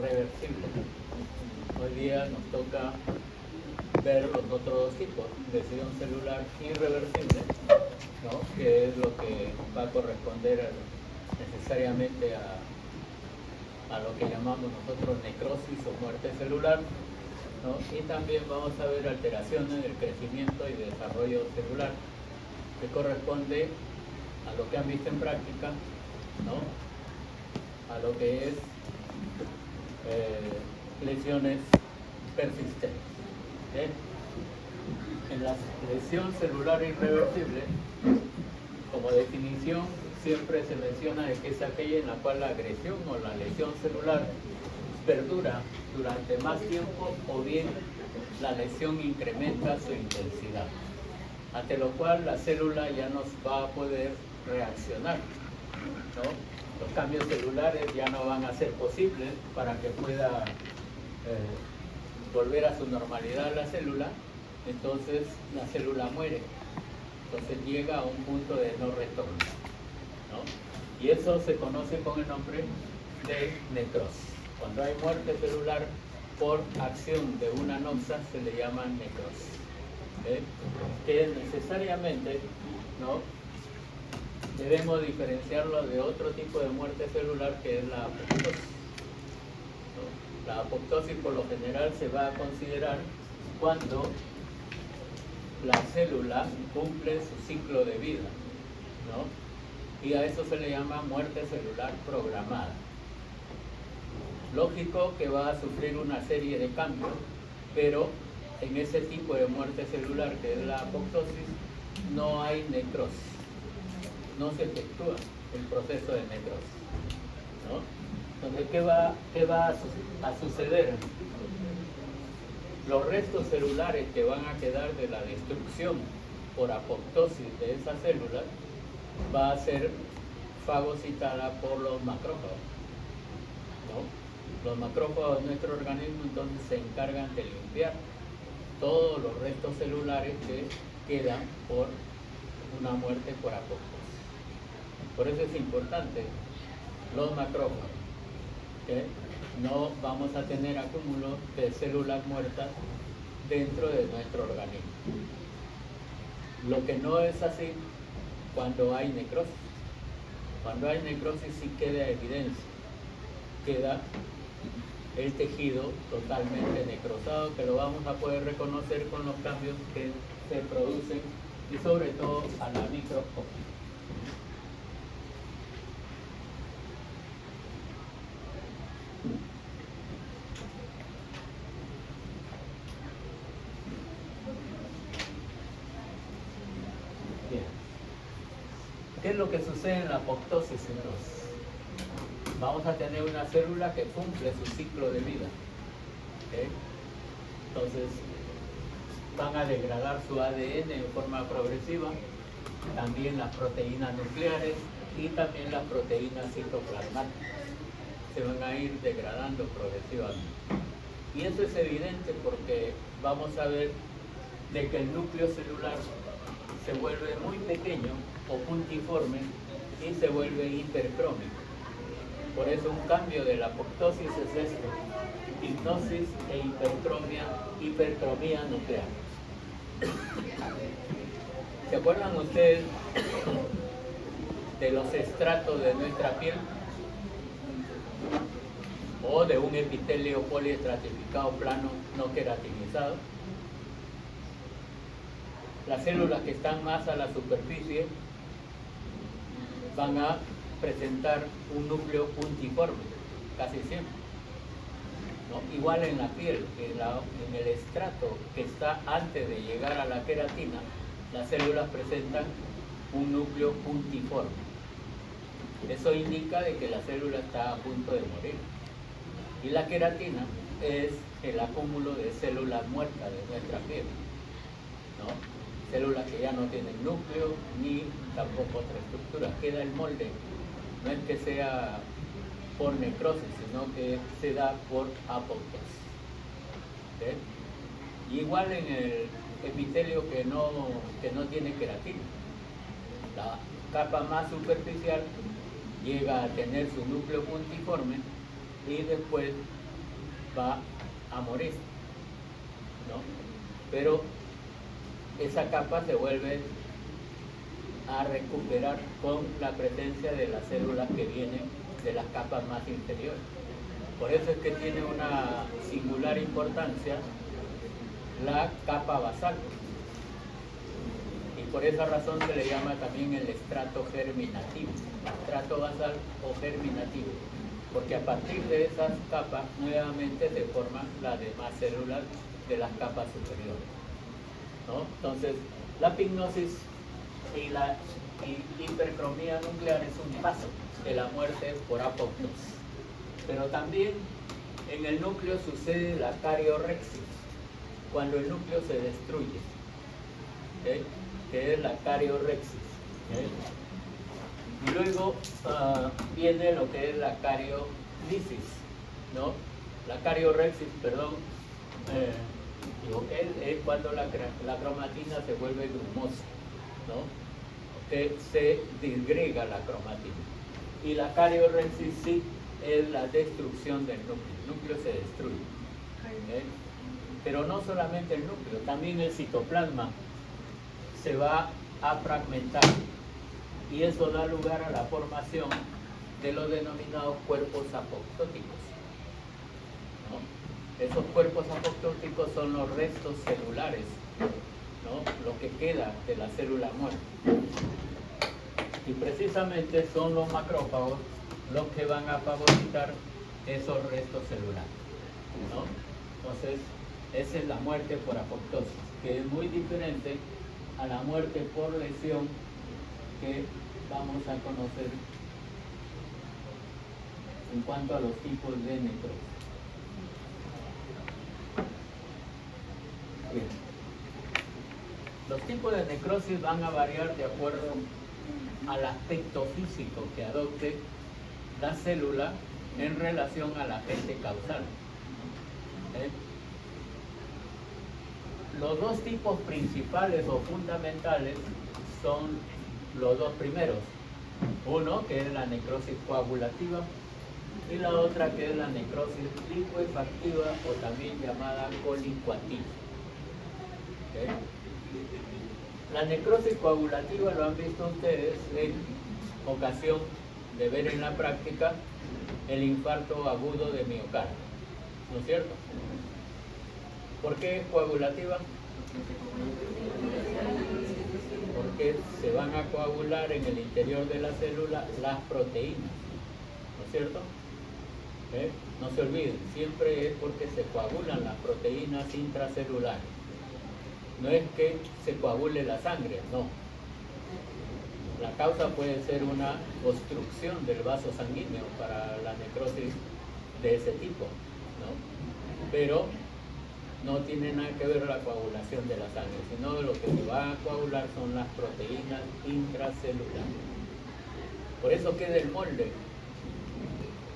reversible. Hoy día nos toca ver los otros dos tipos, lesión celular irreversible, ¿no? Que es lo que va a corresponder necesariamente a lo que llamamos nosotros necrosis o muerte celular, ¿no? Y también vamos a ver alteraciones del crecimiento y desarrollo celular, que corresponde a lo que han visto en práctica, ¿no? A lo que es lesiones persistentes. En la lesión celular irreversible, como definición, siempre se menciona de que es aquella en la cual la agresión o la lesión celular perdura durante más tiempo o bien la lesión incrementa su intensidad, ante lo cual la célula ya no va a poder reaccionar, ¿no? Los cambios celulares ya no van a ser posibles para que pueda volver a su normalidad la célula. Entonces la célula muere, entonces llega a un punto de no retorno, ¿no? Y eso se conoce con el nombre de necrosis. Cuando hay muerte celular por acción de una noxa se le llama necrosis, que necesariamente, ¿no?, debemos diferenciarlo de otro tipo de muerte celular, que es la apoptosis, ¿no? La apoptosis por lo general se va a considerar cuando la célula cumple su ciclo de vida, ¿no? Y a eso se le llama muerte celular programada. Lógico que va a sufrir una serie de cambios, pero en ese tipo de muerte celular, que es la apoptosis, no hay necrosis, no se efectúa el proceso de necrosis, ¿no? Entonces, ¿qué va a suceder? Los restos celulares que van a quedar de la destrucción por apoptosis de esas células va a ser fagocitada por los macrófagos, ¿no? Los macrófagos de nuestro organismo entonces se encargan de limpiar todos los restos celulares que quedan por una muerte por apoptosis. Por eso es importante los macrófagos, ¿okay? No vamos a tener acúmulo de células muertas dentro de nuestro organismo. Lo que no es así cuando hay necrosis. Cuando hay necrosis sí queda evidencia, queda el tejido totalmente necrosado, que lo vamos a poder reconocer con los cambios que se producen y sobre todo a la microscopia. Bien. ¿Qué es lo que sucede en la apoptosis entonces? Vamos a tener una célula que cumple su ciclo de vida, ¿okay? Entonces van a degradar su ADN en forma progresiva, también las proteínas nucleares y también las proteínas citoplasmáticas se van a ir degradando progresivamente. Y eso es evidente porque vamos a ver de que el núcleo celular se vuelve muy pequeño o puntiforme y se vuelve hipercrómico. Por eso un cambio de la apoptosis es esto: hipnosis e hipercromía nuclear. ¿Se acuerdan ustedes de los estratos de nuestra piel? O de un epitelio poliestratificado plano no queratinizado. Las células que están más a la superficie van a presentar un núcleo puntiforme, casi siempre, ¿no? Igual en la piel, en el estrato que está antes de llegar a la queratina, las células presentan un núcleo puntiforme. Eso indica de que la célula está a punto de morir. Y la queratina es el acúmulo de células muertas de nuestra piel, ¿no? Células que ya no tienen núcleo ni tampoco otra estructura. Queda el molde. No es que sea por necrosis, sino que se da por apoptosis, ¿okay? Y igual en el epitelio que no tiene queratina, la capa más superficial llega a tener su núcleo puntiforme y después va a morir, ¿no? Pero esa capa se vuelve a recuperar con la presencia de las células que vienen de las capas más inferiores. Por eso es que tiene una singular importancia la capa basal. Y por esa razón se le llama también el estrato germinativo, estrato basal o germinativo, porque a partir de esas capas nuevamente se forman las demás células de las capas superiores, ¿no? Entonces, la pignosis y la hipercromía nuclear es un paso de la muerte por apoptosis. Pero también en el núcleo sucede la cariorexis, cuando el núcleo se destruye, ¿okay? Que es la cariorexis, ¿okay? Y luego viene lo que es la cariolisis, ¿no? La cariorexis, perdón, es cuando la cromatina se vuelve grumosa, ¿no? Que se disgrega la cromatina. Y la cariorexis sí es la destrucción del núcleo. El núcleo se destruye, ¿okay? Pero no solamente el núcleo, también el citoplasma se va a fragmentar, y eso da lugar a la formación de los denominados cuerpos apoptóticos, ¿no? Esos cuerpos apoptóticos son los restos celulares, ¿no? Lo que queda de la célula muerta. Y precisamente son los macrófagos los que van a fagocitar esos restos celulares, ¿no? Entonces, esa es la muerte por apoptosis, que es muy diferente a la muerte por lesión que vamos a conocer en cuanto a los tipos de necrosis. Bien. Los tipos de necrosis van a variar de acuerdo al aspecto físico que adopte la célula en relación al agente causal. Los dos tipos principales o fundamentales son los dos primeros. Uno, que es la necrosis coagulativa, y la otra, que es la necrosis licuefactiva, o también llamada colicuativa. ¿Okay? La necrosis coagulativa lo han visto ustedes en ocasión de ver en la práctica el infarto agudo de miocardio, ¿no es cierto? ¿Por qué es coagulativa? Porque se van a coagular en el interior de la célula las proteínas, ¿no es cierto? No se olviden, siempre es porque se coagulan las proteínas intracelulares. No es que se coagule la sangre, no. La causa puede ser una obstrucción del vaso sanguíneo para la necrosis de ese tipo, ¿no? Pero no tiene nada que ver la coagulación de la sangre, sino lo que se va a coagular son las proteínas intracelulares. Por eso queda el molde,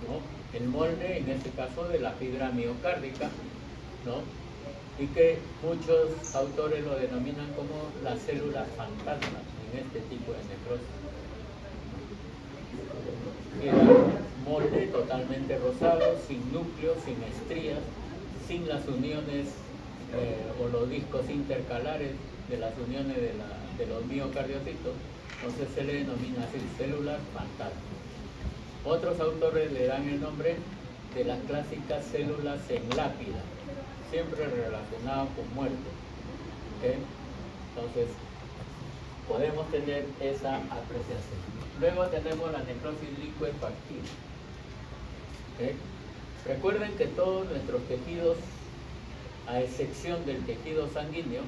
¿no? El molde, en este caso, de la fibra miocárdica, ¿no? Y que muchos autores lo denominan como las células fantasmas en este tipo de necrosis. Queda molde totalmente rosado, sin núcleo, sin estrías, sin las uniones o los discos intercalares de las uniones de los miocardiocitos. Entonces se le denomina así, células fantasmas. Otros autores le dan el nombre de las clásicas células en lápida, siempre relacionado con muerte. ¿Okay? Entonces, podemos tener esa apreciación. Luego tenemos la necrosis licuefactiva. ¿Okay? Recuerden que todos nuestros tejidos, a excepción del tejido sanguíneo,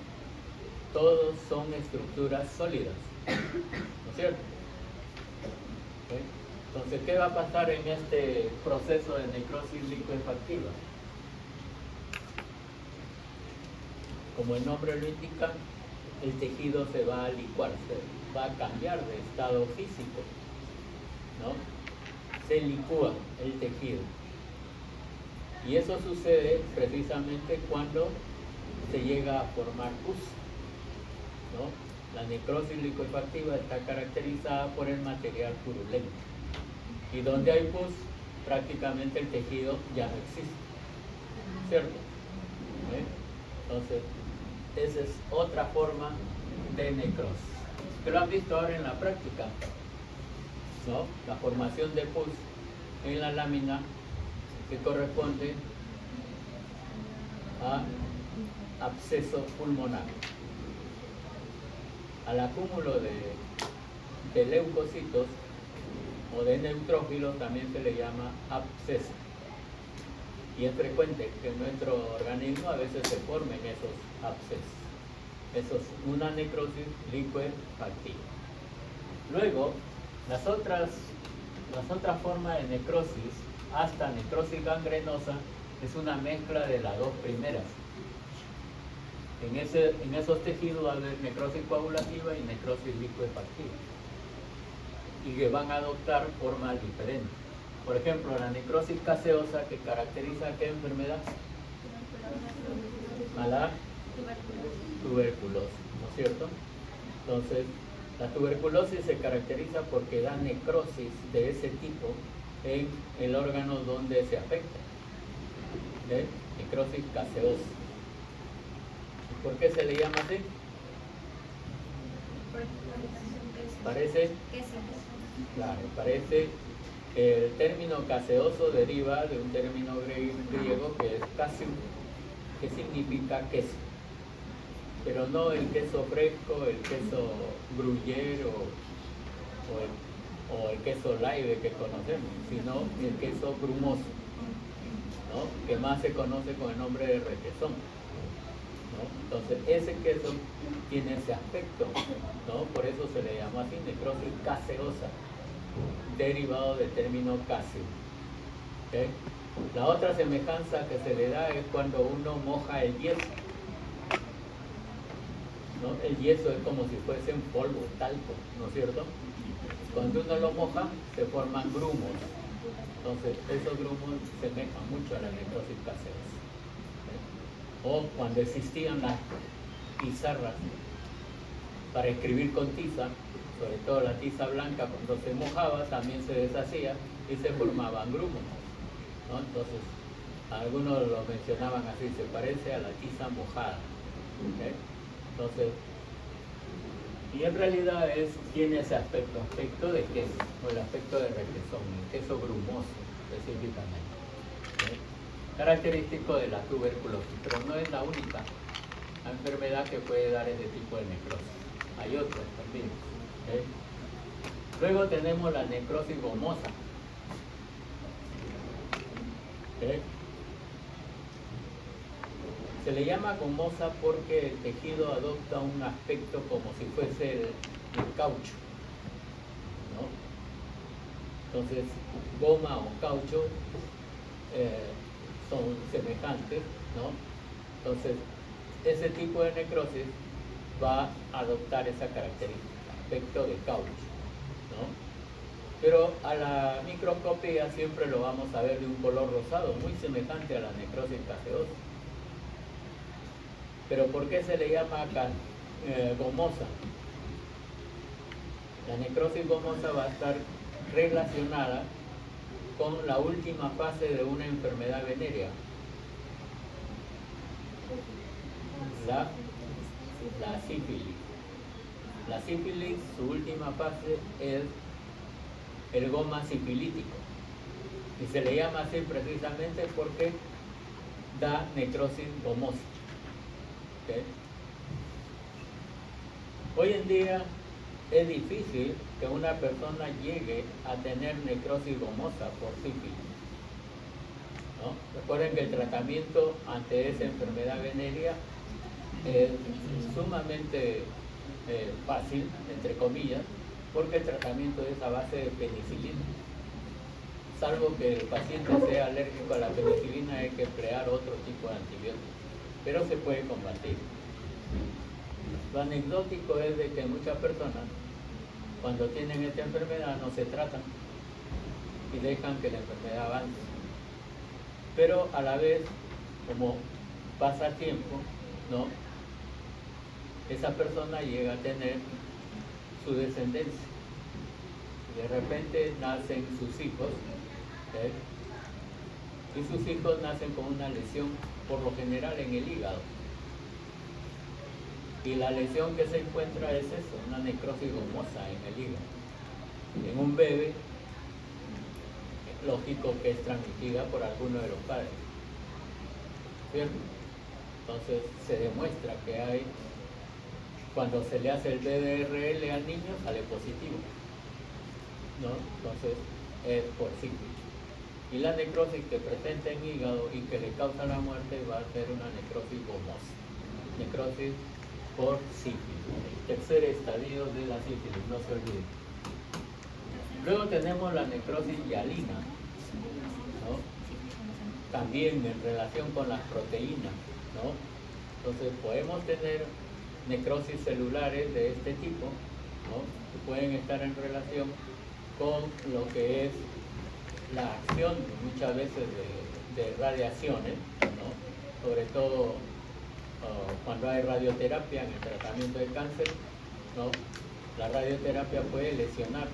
todos son estructuras sólidas, ¿no es cierto? ¿Okay? Entonces, ¿qué va a pasar en este proceso de necrosis licuefactiva? Como el nombre lo indica, el tejido se va a licuar, se va a cambiar de estado físico, ¿no? Se licúa el tejido. Y eso sucede precisamente cuando se llega a formar pus, ¿no? La necrosis licuefactiva está caracterizada por el material purulento. Y donde hay pus, prácticamente el tejido ya no existe, ¿cierto? Entonces, esa es otra forma de necrosis, que lo han visto ahora en la práctica, ¿no? La formación de pus en la lámina que corresponde a absceso pulmonar. Al acúmulo de leucocitos o de neutrófilos también se le llama absceso. Y es frecuente que en nuestro organismo a veces se formen esos abscesos. Eso es una necrosis liquefactiva. Luego, las otras formas de necrosis, hasta necrosis gangrenosa, es una mezcla de las dos primeras. En esos tejidos va a haber necrosis coagulativa y necrosis liquefactiva, y que van a adoptar formas diferentes. Por ejemplo, la necrosis caseosa, que caracteriza ¿qué enfermedad? La tuberculosis, ¿no es cierto? Entonces, la tuberculosis se caracteriza porque da necrosis de ese tipo en el órgano donde se afecta. Necrosis caseosa. ¿Y por qué se le llama así? Parece, claro, parece que el término caseoso deriva de un término griego que es casium, que significa queso, pero no el queso fresco, el queso gruyere o el queso live que conocemos, sino el queso grumoso, ¿no? Que más se conoce con el nombre de requesón, ¿no? Entonces ese queso tiene ese aspecto, ¿no? Por eso se le llama así, necrosis caseosa, derivado del término caseo. ¿Okay? La otra semejanza que se le da es cuando uno moja el yeso, ¿no? El yeso es como si fuese un polvo, talco, ¿no es cierto? Cuando uno lo moja, se forman grumos. Entonces, esos grumos semejan mucho a la necrosis caseosa. O cuando existían las pizarras para escribir con tiza, sobre todo la tiza blanca, cuando se mojaba también se deshacía y se formaban grumos, ¿no? Entonces, algunos lo mencionaban así, se parece a la tiza mojada. ¿Okay? Entonces, y en realidad tiene ese aspecto de queso, o el aspecto de requesón, el queso grumoso específicamente. ¿Okay? Característico de la tuberculosis, pero no es la única enfermedad que puede dar ese tipo de necrosis. Hay otras también. ¿Okay? Luego tenemos la necrosis gomosa. ¿Okay? Se le llama gomosa porque el tejido adopta un aspecto como si fuese el caucho, ¿no? Entonces, goma o caucho son semejantes, ¿no? Entonces, ese tipo de necrosis va a adoptar esa característica, aspecto de caucho, ¿no? Pero a la microscopía siempre lo vamos a ver de un color rosado, muy semejante a la necrosis caseosa. Pero ¿por qué se le llama gomosa? La necrosis gomosa va a estar relacionada con la última fase de una enfermedad venérea, la sífilis. La sífilis, su última fase es el goma sifilítico, y se le llama así precisamente porque da necrosis gomosa. ¿Okay? Hoy en día es difícil que una persona llegue a tener necrosis gomosa por sífilis, ¿no? Recuerden que el tratamiento ante esa enfermedad venérea es sumamente fácil, entre comillas, porque el tratamiento es a base de penicilina. Salvo que el paciente sea alérgico a la penicilina, hay que emplear otro tipo de antibióticos, pero se puede combatir. Lo anecdótico es de que muchas personas, cuando tienen esta enfermedad, no se tratan y dejan que la enfermedad avance. Pero a la vez, como pasa tiempo, ¿no? Esa persona llega a tener su descendencia. De repente nacen sus hijos, ¿okay? y sus hijos nacen con una lesión por lo general en el hígado. Y la lesión que se encuentra es eso, una necrosis gomosa en el hígado. En un bebé, es lógico que es transmitida por alguno de los padres, ¿cierto? Entonces se demuestra que hay, cuando se le hace el BDRL al niño, sale positivo, ¿no? Entonces es por sífilis. Y la necrosis que presenta en hígado y que le causa la muerte va a ser una necrosis gomosa, necrosis por sífilis, el tercer estadio de la sífilis, no se olviden. Luego tenemos la necrosis hialina, ¿no? También en relación con las proteínas, ¿no? Entonces podemos tener necrosis celulares de este tipo, ¿no? Que pueden estar en relación con lo que es la acción muchas veces de radiaciones, ¿no? Sobre todo cuando hay radioterapia en el tratamiento de cáncer, ¿no? La radioterapia puede lesionar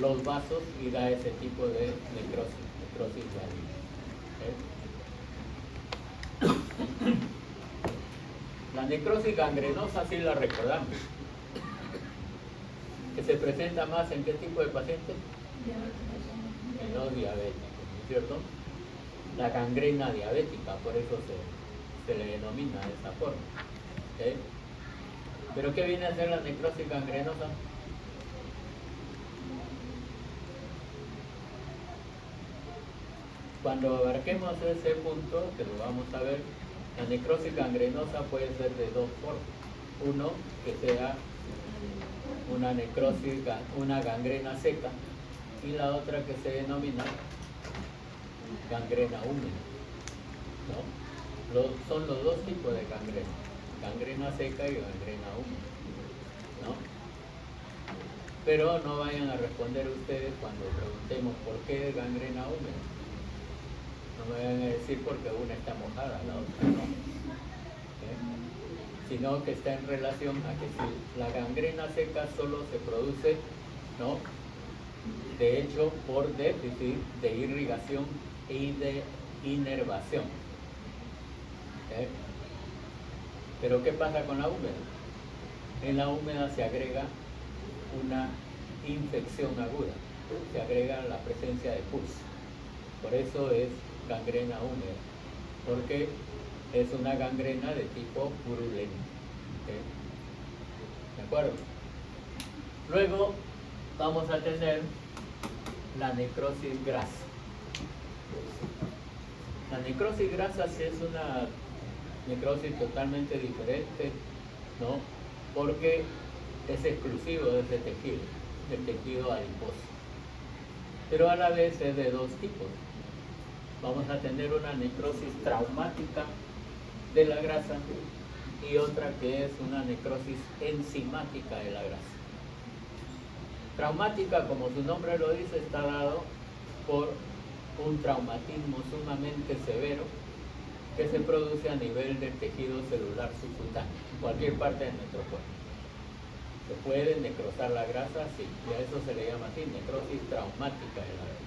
los vasos y da ese tipo de necrosis hialina. La necrosis gangrenosa sí la recordamos, que se presenta más en qué tipo de pacientes, en los diabéticos, ¿no es cierto? La gangrena diabética, por eso se le denomina de esa forma, ¿okay? ¿Pero qué viene a ser la necrosis gangrenosa? Cuando abarquemos ese punto, que lo vamos a ver, la necrosis gangrenosa puede ser de dos formas. Uno, que sea una necrosis, una gangrena seca, y la otra que se denomina gangrena húmeda, ¿no? Son los dos tipos de gangrena, gangrena seca y gangrena húmeda, ¿no? Pero no vayan a responder ustedes cuando preguntemos por qué gangrena húmeda. No me vayan a decir porque una está mojada, la otra no. ¿Okay? Sino que está en relación a que si la gangrena seca solo se produce, ¿no? De hecho, por déficit de irrigación y de inervación. ¿Okay? Pero ¿qué pasa con la húmeda? En la húmeda se agrega una infección aguda, se agrega la presencia de pus. Por eso es gangrena húmeda, porque es una gangrena de tipo purulento. ¿Okay? ¿De acuerdo? Luego vamos a tener la necrosis grasa. La necrosis grasa sí es una necrosis totalmente diferente, ¿no? Porque es exclusivo de ese tejido, del tejido adiposo. Pero a la vez es de dos tipos. Vamos a tener una necrosis traumática de la grasa y otra que es una necrosis enzimática de la grasa. Traumática, como su nombre lo dice, está dado por un traumatismo sumamente severo que se produce a nivel del tejido celular subcutáneo, en cualquier parte de nuestro cuerpo. ¿Se puede necrosar la grasa? Sí, y a eso se le llama así, necrosis traumática de la grasa.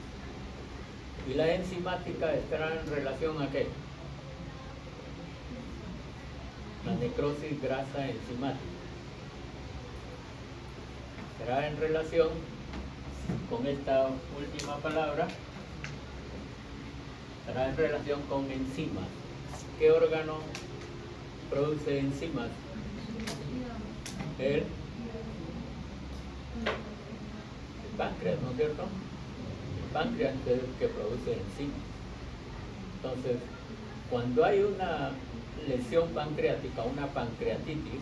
Y la enzimática estará en relación a ¿qué? La necrosis grasa enzimática. Estará en relación con esta última palabra, estará en relación con enzimas. ¿Qué órgano produce enzimas? El páncreas, ¿no es cierto? El páncreas es el que produce enzimas. Entonces, cuando hay una lesión pancreática, una pancreatitis,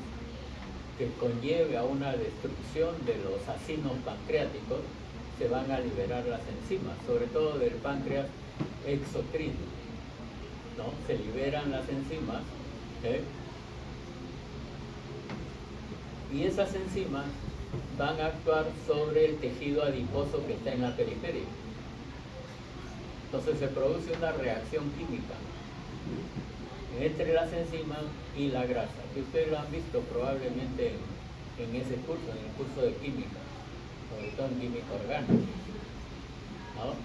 que conlleve a una destrucción de los acinos pancreáticos, se van a liberar las enzimas, sobre todo del páncreas exocrino, ¿no? Se liberan las enzimas, ¿eh? Y esas enzimas van a actuar sobre el tejido adiposo que está en la periferia. Entonces se produce una reacción química entre las enzimas y la grasa, que ustedes lo han visto probablemente en ese curso, en el curso de química, sobre todo en química orgánica, ¿no?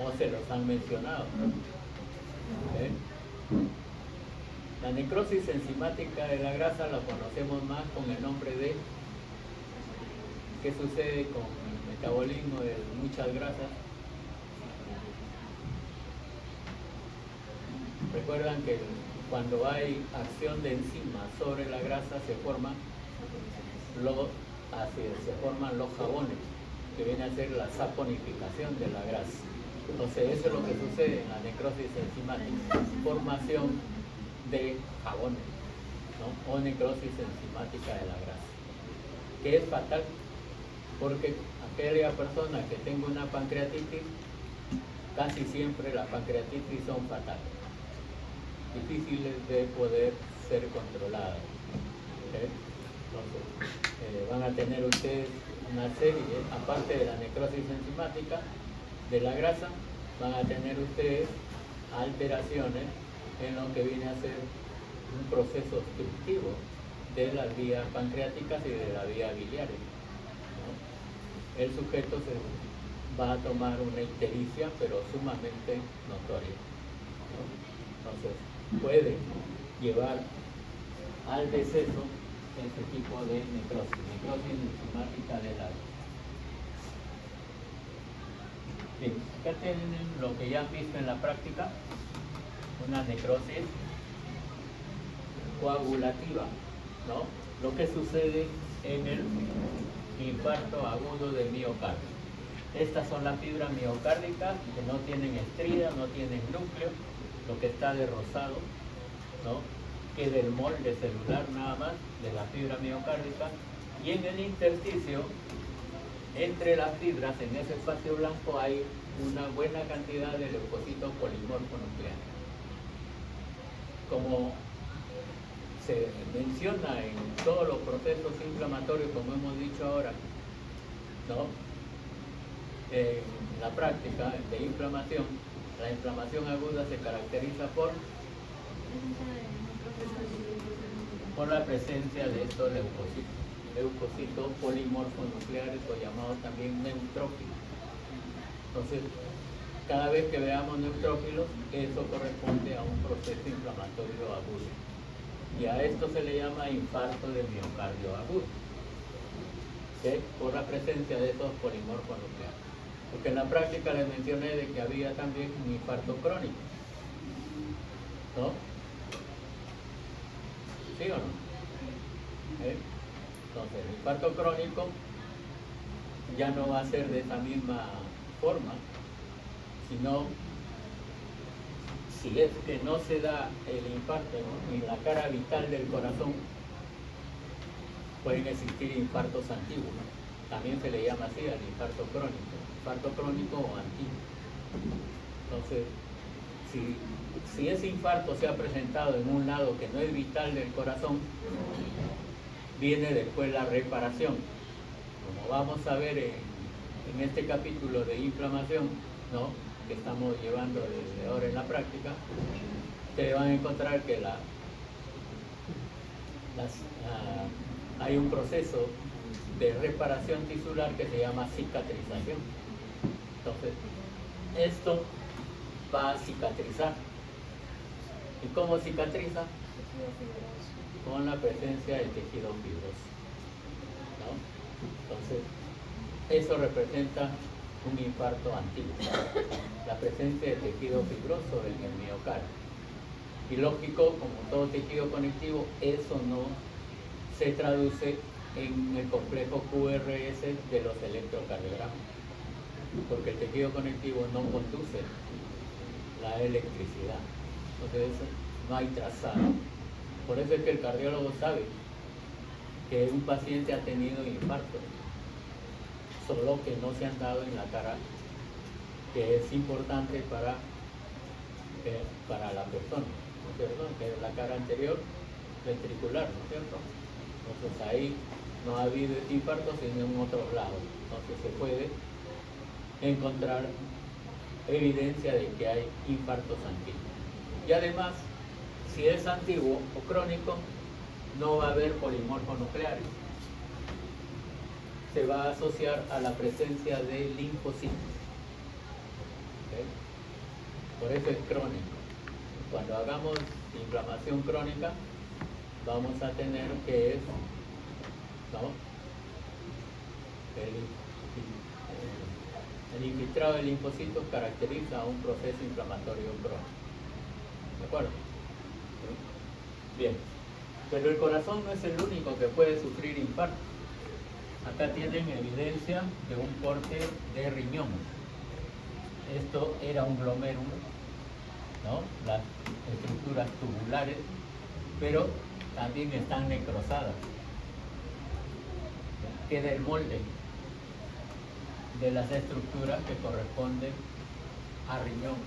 o se los han mencionado. ¿Ok? La necrosis enzimática de la grasa la conocemos más con el nombre de qué sucede con el metabolismo de muchas grasas. Recuerdan que cuando hay acción de enzimas sobre la grasa se forman los jabones, que viene a ser la saponificación de la grasa. Entonces eso es lo que sucede en la necrosis enzimática, formación de jabones, ¿no? O necrosis enzimática de la grasa, que es fatal, porque aquella persona que tenga una pancreatitis, casi siempre las pancreatitis son fatales, difíciles de poder ser controladas. ¿Okay? Entonces, van a tener ustedes una serie, aparte de la necrosis enzimática de la grasa, van a tener ustedes alteraciones en lo que viene a ser un proceso obstructivo de las vías pancreáticas y de la vía biliares, ¿no? El sujeto va a tomar una ictericia, pero sumamente notoria, ¿no? Entonces, puede llevar al deceso este tipo de necrosis enzimática de la grasa. Bien, acá tienen lo que ya han visto en la práctica, una necrosis coagulativa, ¿no? Lo que sucede en el infarto agudo de miocardio. Estas son las fibras miocárdicas que no tienen estría, no tienen núcleo, lo que está de rosado, ¿no? Queda el molde celular nada más de la fibra miocárdica, y en el intersticio, entre las fibras, en ese espacio blanco, hay una buena cantidad de leucocitos polimorfonucleares. Como se menciona en todos los procesos inflamatorios, como hemos dicho ahora, ¿no? En la práctica de inflamación, la inflamación aguda se caracteriza por la presencia de estos leucocitos polimorfonucleares, o llamados también neutrófilos. Entonces, cada vez que veamos neutrófilos, eso corresponde a un proceso inflamatorio agudo. Y a esto se le llama infarto de miocardio agudo, ¿okay? Por la presencia de esos polimorfonucleares. Porque en la práctica les mencioné de que había también un infarto crónico, ¿no? ¿Sí o no? Entonces, el infarto crónico ya no va a ser de esa misma forma, sino si es que no se da el infarto en la cara vital del corazón, pueden existir infartos antiguos, ¿no? También se le llama así al infarto crónico o antiguo. Entonces, si ese infarto se ha presentado en un lado que no es vital del corazón, viene después la reparación. Como vamos a ver en este capítulo de inflamación, ¿no?, que estamos llevando desde ahora en la práctica, ustedes van a encontrar que hay un proceso de reparación tisular que se llama cicatrización. Entonces, esto va a cicatrizar. ¿Y cómo cicatriza? Con la presencia de tejido fibroso, ¿no? Entonces, eso representa un infarto antiguo, la presencia de tejido fibroso en el miocardio. Y lógico, como todo tejido conectivo, eso no se traduce en el complejo QRS de los electrocardiogramas, porque el tejido conectivo no conduce la electricidad, entonces no hay trazado. Por eso es que el cardiólogo sabe que un paciente ha tenido infarto, solo que no se han dado en la cara, que es importante para la persona, ¿no es cierto?, que es la cara anterior ventricular, ¿no es cierto? Entonces ahí no ha habido infarto sino en otros lados, entonces se puede encontrar evidencia de que hay infartos antiguos. Y además, si es antiguo o crónico, no va a haber polimorfonucleares. Se va a asociar a la presencia de linfocitos. ¿Okay? por eso es crónico. Cuando hagamos inflamación crónica, vamos a tener que es, ¿no? El infiltrado de linfocitos caracteriza un proceso inflamatorio crónico. ¿De acuerdo? ¿Sí? Bien. Pero el corazón no es el único que puede sufrir infarto. Acá tienen evidencia de un corte de riñón. Esto era un glomérulo, ¿no? Las estructuras tubulares, pero también están necrosadas. Queda el molde de las estructuras que corresponden a riñón.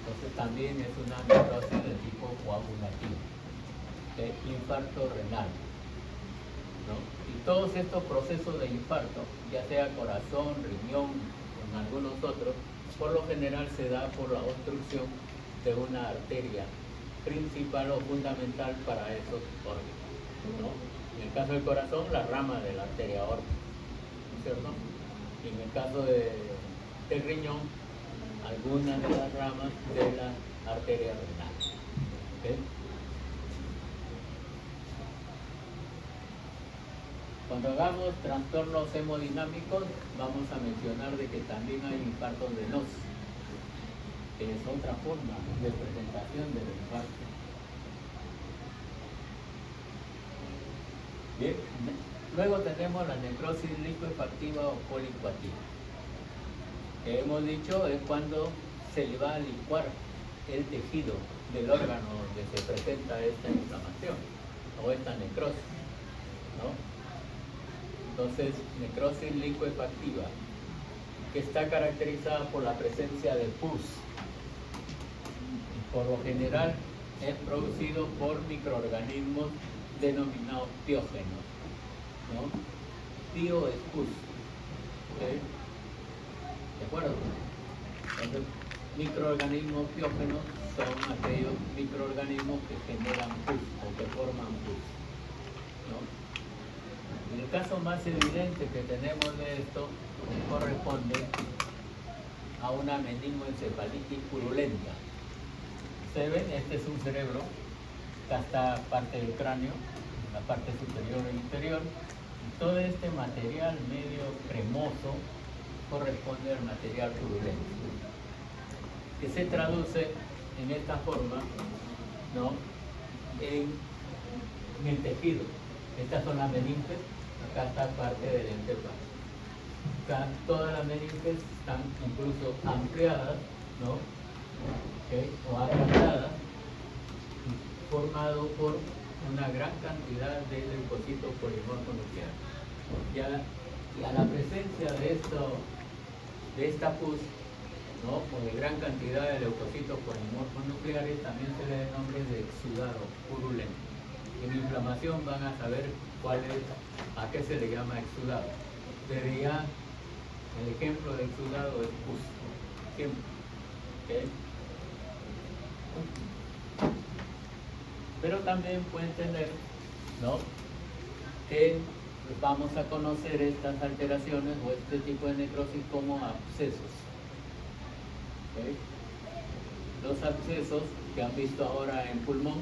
Entonces también es una necrosis de tipo coagulativo, de infarto renal, ¿no? Y todos estos procesos de infarto, ya sea corazón, riñón o en algunos otros, por lo general se da por la obstrucción de una arteria principal o fundamental para esos órganos, ¿no? En el caso del corazón, la rama de la arteria aórtica, ¿no es cierto? Y en el caso del riñón, algunas de las ramas de la arteria renal. ¿Okay? Cuando hagamos trastornos hemodinámicos, vamos a mencionar de que también hay infartos venosos, que es otra forma de presentación del infarto. Bien. Luego tenemos la necrosis licuefactiva o policoactiva, que hemos dicho es cuando se le va a licuar el tejido del órgano donde se presenta esta inflamación o esta necrosis, ¿no? Entonces, necrosis licuefactiva, que está caracterizada por la presencia de pus. Por lo general es producido por microorganismos denominados piógenos, ¿no? Pío es pus. ¿Okay? ¿De acuerdo? Entonces, microorganismos piógenos son aquellos microorganismos que generan pus o que forman pus, ¿no? Y el caso más evidente que tenemos de esto corresponde a una meningoencefalitis purulenta. ¿Se ven? Este es un cerebro, acá está parte del cráneo, la parte superior e inferior, y todo este material medio cremoso corresponde al material purulento, que se traduce en esta forma, ¿no? en el tejido. Estas son las meninges, acá está parte del encéfalo. Acá todas las meninges están incluso ampliadas, ¿no? ¿Okay? O agrandadas, formado por una gran cantidad de leucocitos polimorfonucleares. Y a la presencia de esta pus, ¿no? O de gran cantidad de leucocitos polimorfonucleares, también se le da el nombre de exudado purulento. En inflamación van a saber a qué se le llama exudado. Pero ya el ejemplo de exudado es pus, siempre. ¿Okay? Pero también pueden tener, ¿no? Que vamos a conocer estas alteraciones o este tipo de necrosis como abscesos. ¿Okay? Los abscesos que han visto ahora en pulmón,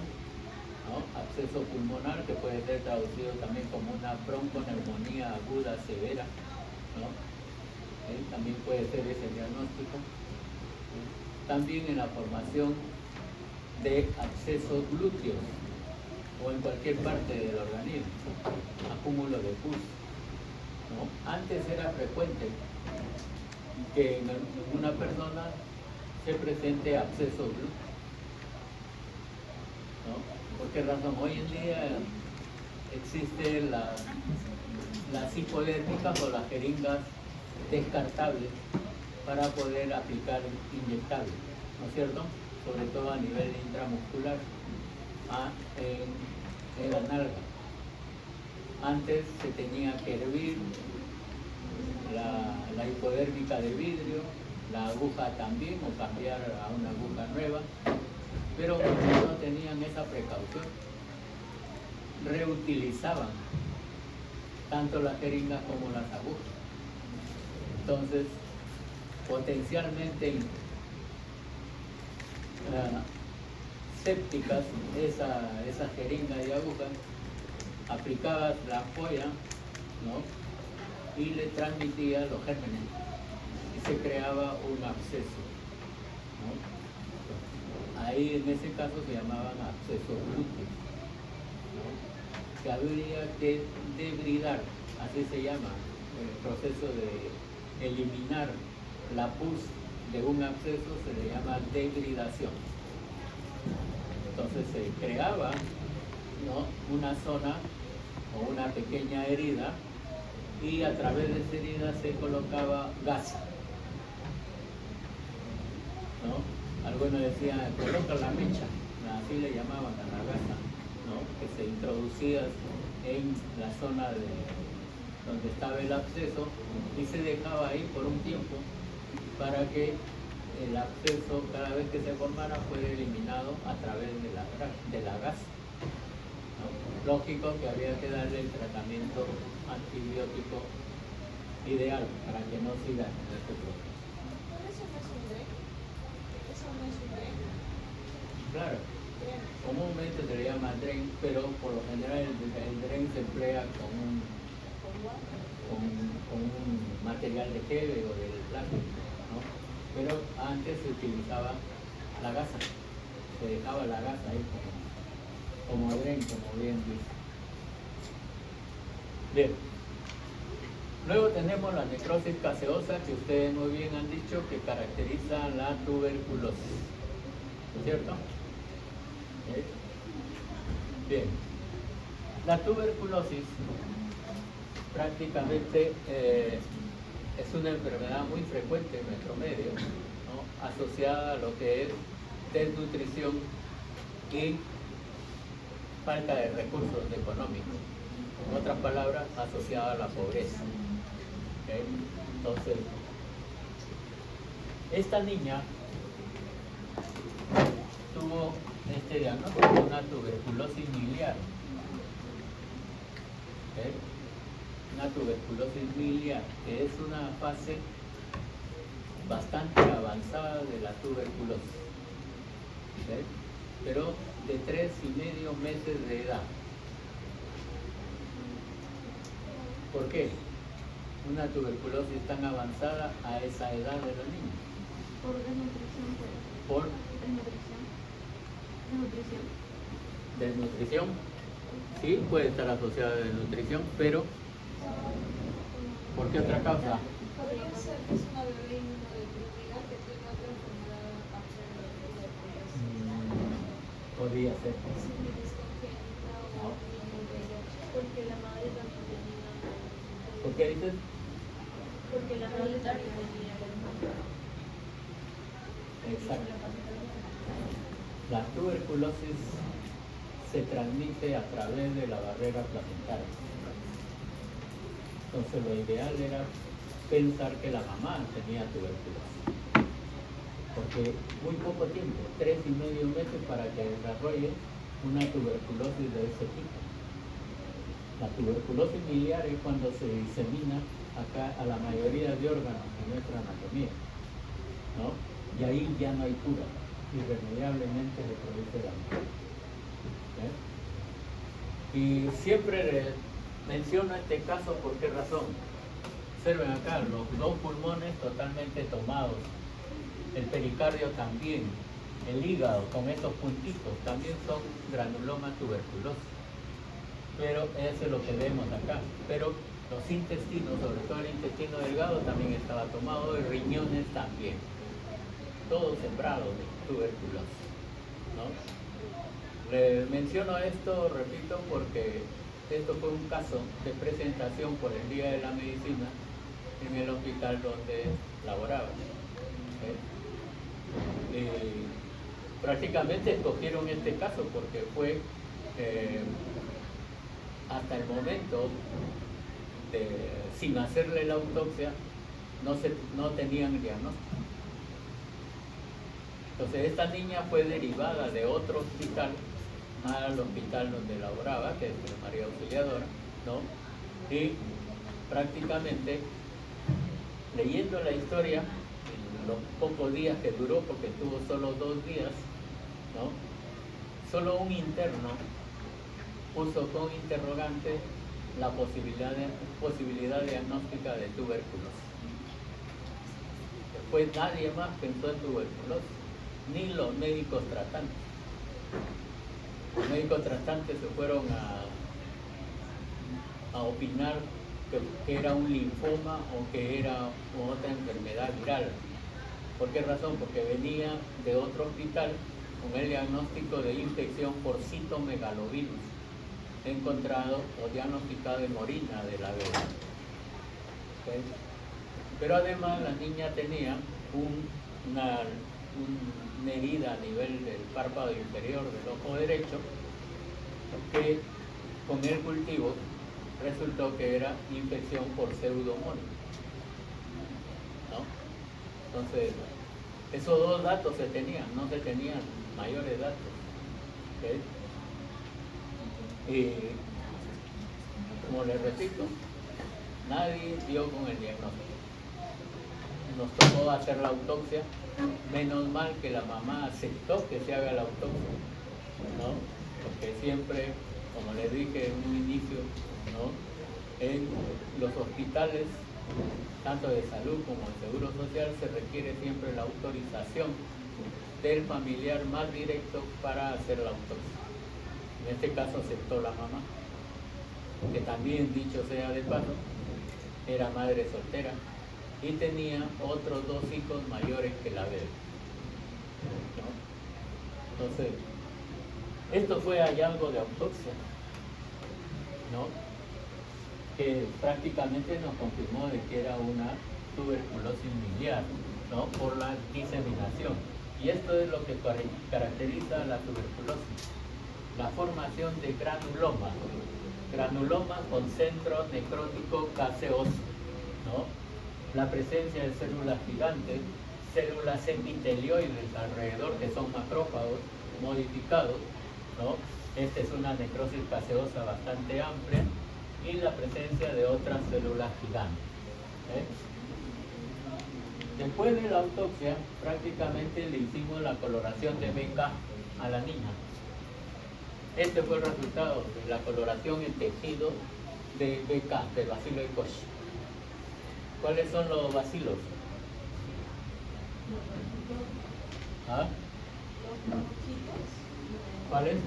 ¿no? Absceso pulmonar, que puede ser traducido también como una bronconeumonía aguda severa, ¿no? También puede ser ese diagnóstico. También en la formación de abscesos glúteos o en cualquier parte del organismo, acúmulo de pus, ¿no? Antes era frecuente que en una persona se presente absceso glúteo, ¿no? ¿Por qué razón? Hoy en día existen las hipodérmicas o las jeringas descartables para poder aplicar inyectables, ¿no es cierto? Sobre todo a nivel intramuscular, en la nalga. Antes se tenía que hervir la hipodérmica de vidrio, la aguja también, o cambiar a una aguja nueva, pero no tenían esa precaución. Reutilizaban tanto las jeringas como las agujas. Entonces, potencialmente sépticas, esa jeringa de aguja, aplicabas la ampolla, ¿no? Y le transmitía los gérmenes y se creaba un absceso, ¿no? Ahí en ese caso se llamaban abscesos glúteos, ¿no? Que habría que debridar, así se llama el proceso de eliminar la pus de un absceso, se le llama debridación. Entonces se creaba, ¿no?, una zona o una pequeña herida y a través de esa herida se colocaba gasa, ¿no? Algunos decían, coloca la mecha, así le llamaban a la gasa, ¿no?, que se introducía en la zona donde estaba el absceso y se dejaba ahí por un tiempo para que el absceso, cada vez que se formara, fuera eliminado a través de la gasa, ¿no? Lógico que había que darle el tratamiento antibiótico ideal para que no siga en este proceso. ¿Eso no es un DREN? ¿Eso no es un DREN? Claro, comúnmente se le llama DREN, pero por lo general el DREN se emplea con un material de gel o de plástico, ¿no? Pero antes se utilizaba la gasa, se dejaba la gasa ahí como DREN, como bien dice. Bien. Luego tenemos la necrosis gaseosa, que ustedes muy bien han dicho que caracteriza la tuberculosis, ¿cierto? Bien. La tuberculosis prácticamente es una enfermedad muy frecuente en nuestro medio, ¿no?, asociada a lo que es desnutrición y falta de recursos económicos. En otras palabras, asociada a la pobreza. ¿Okay? Entonces, esta niña tuvo este diagnóstico de una tuberculosis miliar. ¿Okay? Una tuberculosis miliar, que es una fase bastante avanzada de la tuberculosis, ¿okay?, pero de 3,5 meses de edad. ¿Por qué una tuberculosis tan avanzada a esa edad de los niños? Por desnutrición, pues. ¿Por Desnutrición. Desnutrición. desnutrición? Sí, puede estar asociada a desnutrición, pero ¿por qué otra causa? Podría ser que es una bebé inmunodeprimiida que tenga otra enfermedad aparte de la tuberculosis. Podría ser. Sífilis congénita o VIH, porque la madre también tenía. ¿Por qué dices? Porque la madre también tenía. Exacto. La tuberculosis se transmite a través de la barrera placentaria. Entonces lo ideal era pensar que la mamá tenía tuberculosis, porque muy poco tiempo, 3,5 meses para que desarrolle una tuberculosis de ese tipo. La tuberculosis miliar es cuando se disemina acá a la mayoría de órganos de nuestra anatomía, ¿no? Y ahí ya no hay cura, irremediablemente se produce la muerte. Y siempre menciono este caso, ¿por qué razón? Observen acá, los dos pulmones totalmente tomados, el pericardio también, el hígado con estos puntitos también son granuloma tuberculosis. Pero eso es lo que vemos acá. Pero los intestinos, sobre todo el intestino delgado, también estaba tomado, y riñones también. Todo sembrado de tuberculosis, ¿no? Le menciono esto, repito, porque esto fue un caso de presentación por el Día de la Medicina en el hospital donde laboraba. Prácticamente escogieron este caso porque fue hasta el momento, sin hacerle la autopsia, no tenían diagnóstico. Entonces esta niña fue derivada de otro hospital al hospital donde laboraba, que es el María Auxiliadora, ¿no? Y prácticamente, leyendo la historia, en los pocos días que duró, porque estuvo solo 2 días, solo un interno puso con interrogante la posibilidad diagnóstica de tuberculosis. Después nadie más pensó en tuberculosis, ni los médicos tratantes. Los médicos tratantes se fueron a opinar que era un linfoma o que era otra enfermedad viral. ¿Por qué razón? Porque venía de otro hospital con el diagnóstico de infección por citomegalovirus encontrado o diagnosticado en orina de la bebé. ¿Okay? Pero además la niña tenía una herida a nivel del párpado inferior del ojo derecho que con el cultivo resultó que era infección por pseudomonas, ¿no? Entonces, esos dos datos se tenían, no se tenían mayores datos. ¿Okay? Y como les repito, nadie dio con el diagnóstico. Nos tocó hacer la autopsia, menos mal que la mamá aceptó que se haga la autopsia, ¿no? Porque siempre, como les dije en un inicio, ¿no? En los hospitales, tanto de salud como de seguro social, se requiere siempre la autorización del familiar más directo para hacer la autopsia. En este caso aceptó la mamá, que también, dicho sea de paso, era madre soltera y tenía otros 2 hijos mayores que la bebé, ¿no? Entonces, esto fue hallazgo de autopsia, ¿no? Que prácticamente nos confirmó de que era una tuberculosis miliar, ¿no? Por la diseminación. Y esto es lo que caracteriza a la tuberculosis: la formación de granuloma con centro necrótico gaseoso, ¿no? La presencia de células gigantes, células epitelioides alrededor que son macrófagos modificados, ¿no? Esta es una necrosis gaseosa bastante amplia, y la presencia de otras células gigantes. Después de la autopsia, prácticamente le hicimos la coloración de BK a la niña. Este fue el resultado de la coloración en tejido de BK, del bacilo de Koch. ¿Cuáles son los bacilos? ¿Ah? ¿Cuáles?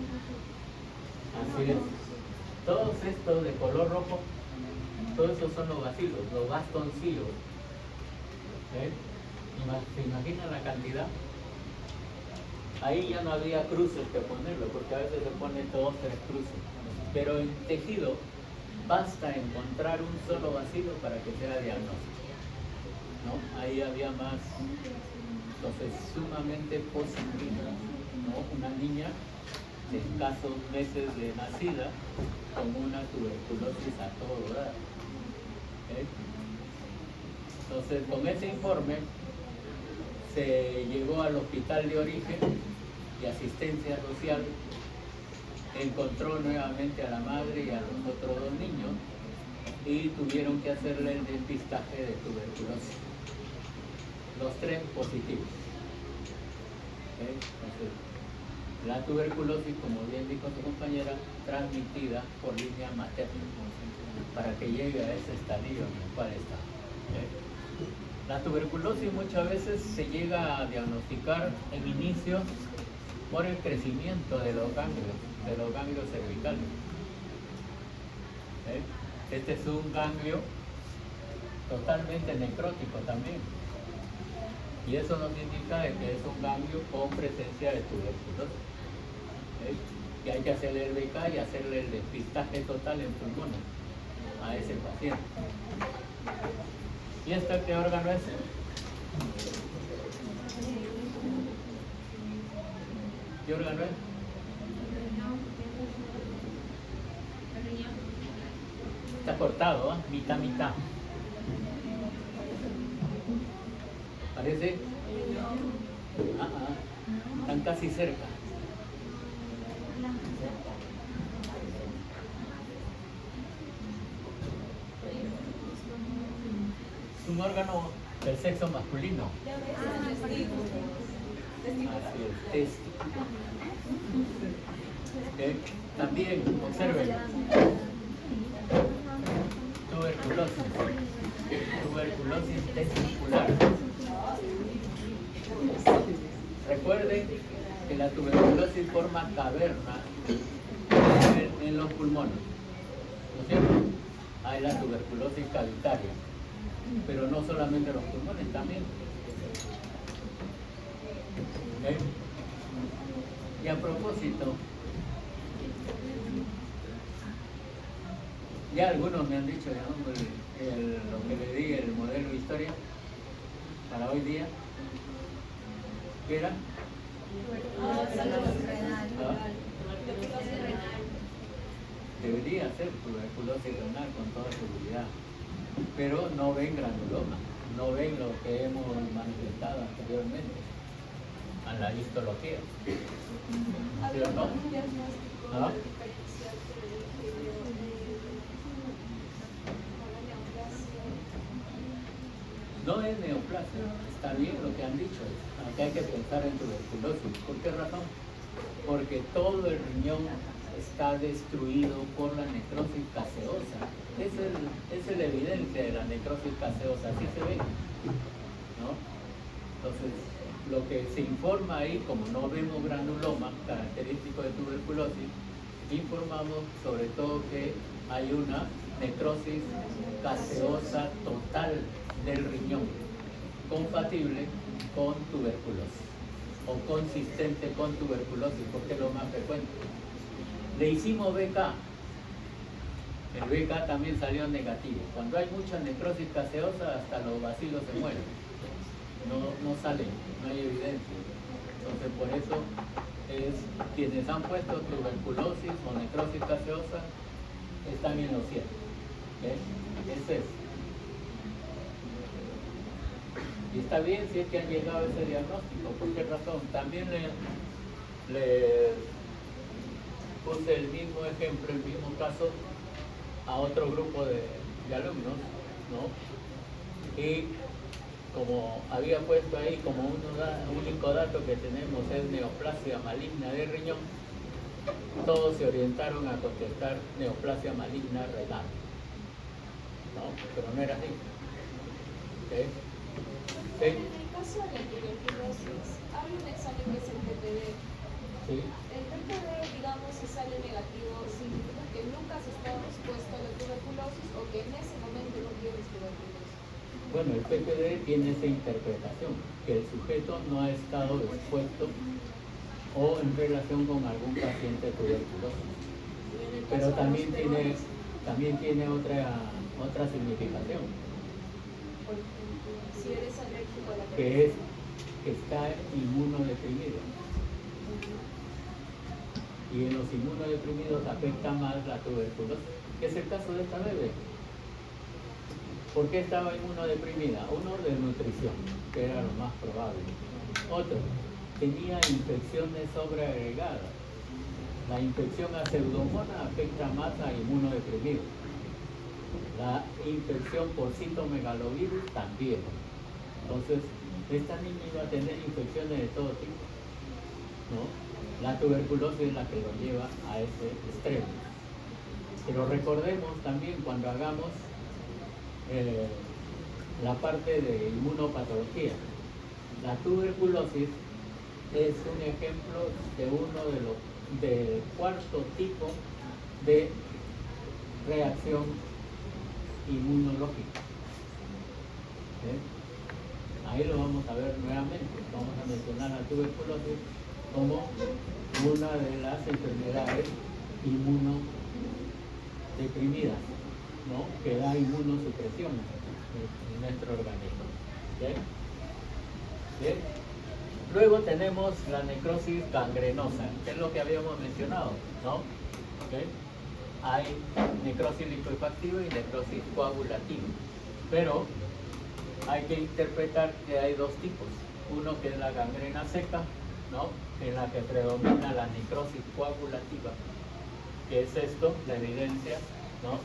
Así es. Todos estos de color rojo, todos esos son los bacilos, los bastoncillos. ¿Se imagina la cantidad? Ahí ya no había cruces que ponerlo, porque a veces se pone 2 o 3 cruces. Pero en tejido basta encontrar un solo bacilo para que sea diagnóstico, ¿no? Ahí había más. Entonces, sumamente positivo, ¿no? Una niña de escasos meses de nacida con una tuberculosis a todo dar. Entonces, con ese informe se llegó al hospital de origen y asistencia social, encontró nuevamente a la madre y a los otros 2 niños y tuvieron que hacerle el depistaje de tuberculosis. Los 3 positivos. Entonces, la tuberculosis, como bien dijo su compañera, transmitida por línea materna, para que llegue a ese estadio en el cual está. La tuberculosis muchas veces se llega a diagnosticar en inicio por el crecimiento de los ganglios cervicales. Este es un ganglio totalmente necrótico también. Y eso nos indica que es un ganglio con presencia de tuberculosis. Y hay que hacerle el BK y hacerle el despistaje total en pulmones a ese paciente. ¿Y esto qué órgano es? ¿Qué órgano es? Está cortado, ¿eh? Mitad, mitad. ¿Parece? Están casi cerca. Es un órgano del sexo masculino. Así es, testículo. También, observen, tuberculosis testicular. Recuerden que la tuberculosis forma caverna en los pulmones, ¿no es cierto? Hay la tuberculosis cavitaria, pero no solamente los pulmones, también. ¿Okay? Y a propósito, ya algunos me han dicho, ¿no? Lo que le di, el modelo de historia para hoy día, ¿qué era? Debería ser tuberculosis renal con toda seguridad, pero no ven granuloma, no ven lo que hemos manifestado anteriormente a la histología. ¿Cierto? ¿Ah? No es neoplasia, está bien lo que han dicho, aunque hay que pensar en tuberculosis. ¿Por qué razón? Porque todo el riñón está destruido por la necrosis gaseosa. Esa es la evidencia de la necrosis gaseosa, así se ve, ¿no? Entonces, lo que se informa ahí, como no vemos granuloma, característico de tuberculosis, informamos sobre todo que hay una necrosis gaseosa total del riñón, compatible con tuberculosis o consistente con tuberculosis, porque es lo más frecuente. Le hicimos BK, el BK también salió negativo. Cuando hay mucha necrosis gaseosa, hasta los bacilos se mueren, no salen, no hay evidencia. Entonces, por eso quienes han puesto tuberculosis o necrosis gaseosa están en lo cierto. Ese es. Y está bien si es que han llegado a ese diagnóstico. ¿Por qué razón? También le puse el mismo ejemplo, el mismo caso a otro grupo de alumnos, ¿no? Y como había puesto ahí como único dato que tenemos es neoplasia maligna de riñón, todos se orientaron a contestar neoplasia maligna renal, ¿no? Pero no era así. ¿Okay? ¿Sí? En el caso de la tuberculosis, hay un examen que es el PPD. ¿Sí? El PPD, digamos, si sale negativo, significa que nunca has estado expuesto a la tuberculosis o que en ese momento no tienes tuberculosis. Bueno, el PPD tiene esa interpretación, que el sujeto no ha estado expuesto o en relación con algún paciente tuberculoso. Pero también tiene otra significación, Si eres alérgico a la que es que está inmunodeprimido. Y en los inmunodeprimidos afecta más la tuberculosis, que es el caso de esta bebé. ¿Por qué estaba inmunodeprimida? Uno, de nutrición, que era lo más probable. Otro, tenía infecciones sobreagregadas. La infección a pseudomonas afecta más a inmunodeprimidos. La infección por citomegalovirus también. Entonces, esta niña iba a tener infecciones de todo tipo, ¿no? La tuberculosis es la que lo lleva a ese extremo. Pero recordemos también cuando hagamos la parte de inmunopatología. La tuberculosis es un ejemplo del cuarto tipo de reacción inmunológica. Ahí lo vamos a ver nuevamente. Vamos a mencionar la tuberculosis como una de las enfermedades inmunodeprimidas, ¿no? Que da inmunosupresión en nuestro organismo. ¿Bien? ¿Bien? Luego tenemos la necrosis gangrenosa, que es lo que habíamos mencionado, ¿no? ¿Okay? Hay necrosis lipoefactiva y necrosis coagulativa, pero hay que interpretar que hay dos tipos. Uno que es la gangrena seca, ¿no? En la que predomina la necrosis coagulativa, que es esto, la evidencia, ¿no?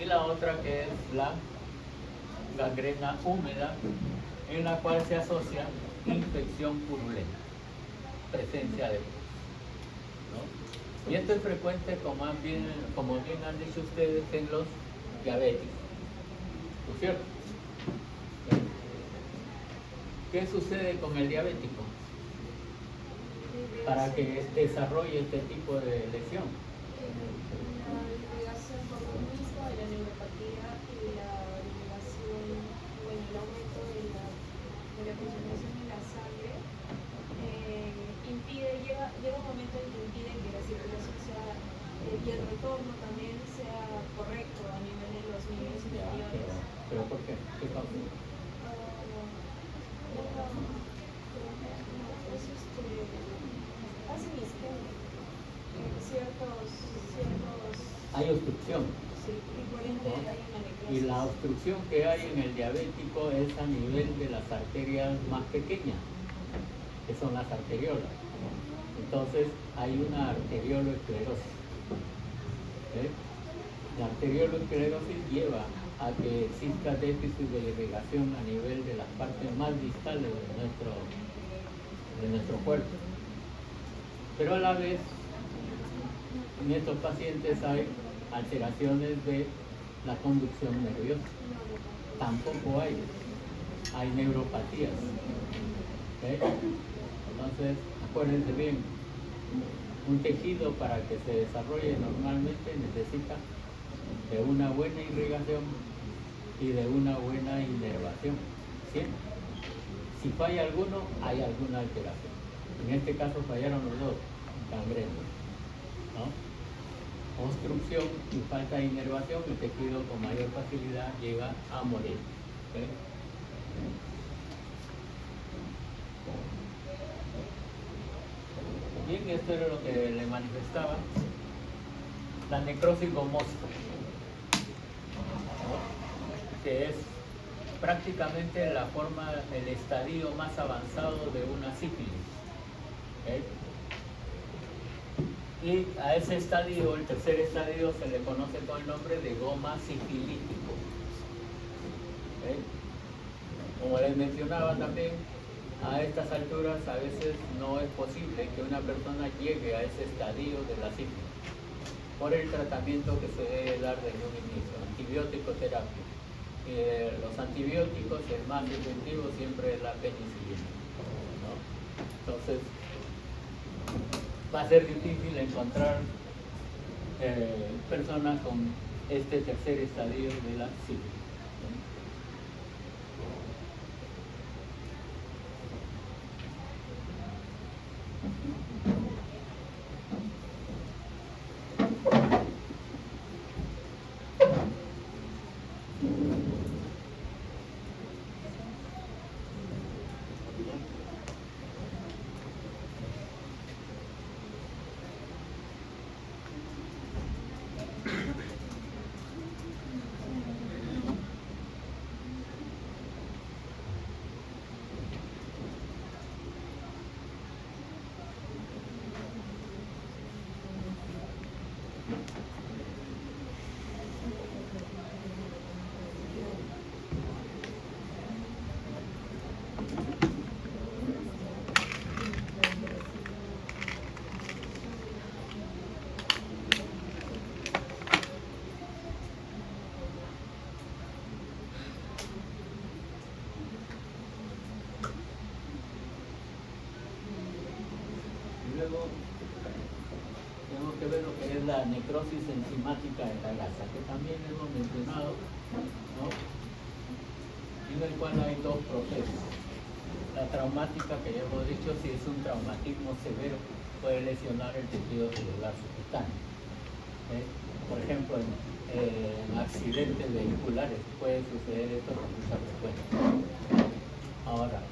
Y la otra que es la gangrena húmeda, en la cual se asocia infección purulenta, presencia de pus, ¿no? Y esto es frecuente, como bien han dicho ustedes, en los diabéticos, ¿no es cierto? ¿Qué sucede con el diabético para que desarrolle este tipo de lesión? La irrigación por lo mismo de la neuropatía y la irrigación, bueno, el aumento de la concentración en la sangre llega un momento en que impide que la circulación sea, y el retorno también sea correcto a nivel de los niveles inferiores. ¿Pero por qué? ¿Qué pasa? Hacen isquemia ciertos Hay obstrucción. sí, y por ende hay una necrosis. Y la obstrucción que hay en el diabético es a nivel de las arterias más pequeñas, que son las arteriolas. Entonces hay una arterioloesclerosis. ¿Eh? La arterioloesclerosis lleva a que exista déficit de irrigación a nivel de las partes más distales de nuestro cuerpo. Pero a la vez, en estos pacientes hay alteraciones de la conducción nerviosa. Tampoco hay neuropatías. ¿Eh? Entonces, acuérdense bien, un tejido para que se desarrolle normalmente necesita de una buena irrigación y de una buena inervación. Siempre. Si falla alguno, hay alguna alteración. En este caso fallaron los dos, gangrena, ¿no? Obstrucción y falta de inervación, el tejido con mayor facilidad llega a morir. ¿Okay? Bien, esto era lo que le manifestaba la necrosis gomosa, ¿no? Que es prácticamente el estadio más avanzado de una sífilis. ¿Okay? Y a ese estadio, el tercer estadio, se le conoce con el nombre de goma sifilítico. ¿Okay? Como les mencionaba también, a estas alturas a veces no es posible que una persona llegue a ese estadio de la sífilis por el tratamiento que se debe dar desde un inicio, antibiótico terapia. Los antibióticos, el más efectivo siempre es la penicilina, ¿no? Entonces, va a ser difícil encontrar personas con este tercer estadio de la sífilis. Luego tenemos que ver lo que es la necrosis enzimática de la grasa, que también hemos mencionado, ¿no? En el cual hay dos procesos. La traumática, que ya hemos dicho, si es un traumatismo severo, puede lesionar el tejido celular subcutáneo. Por ejemplo, en accidentes vehiculares puede suceder esto con mucha frecuencia. Ahora,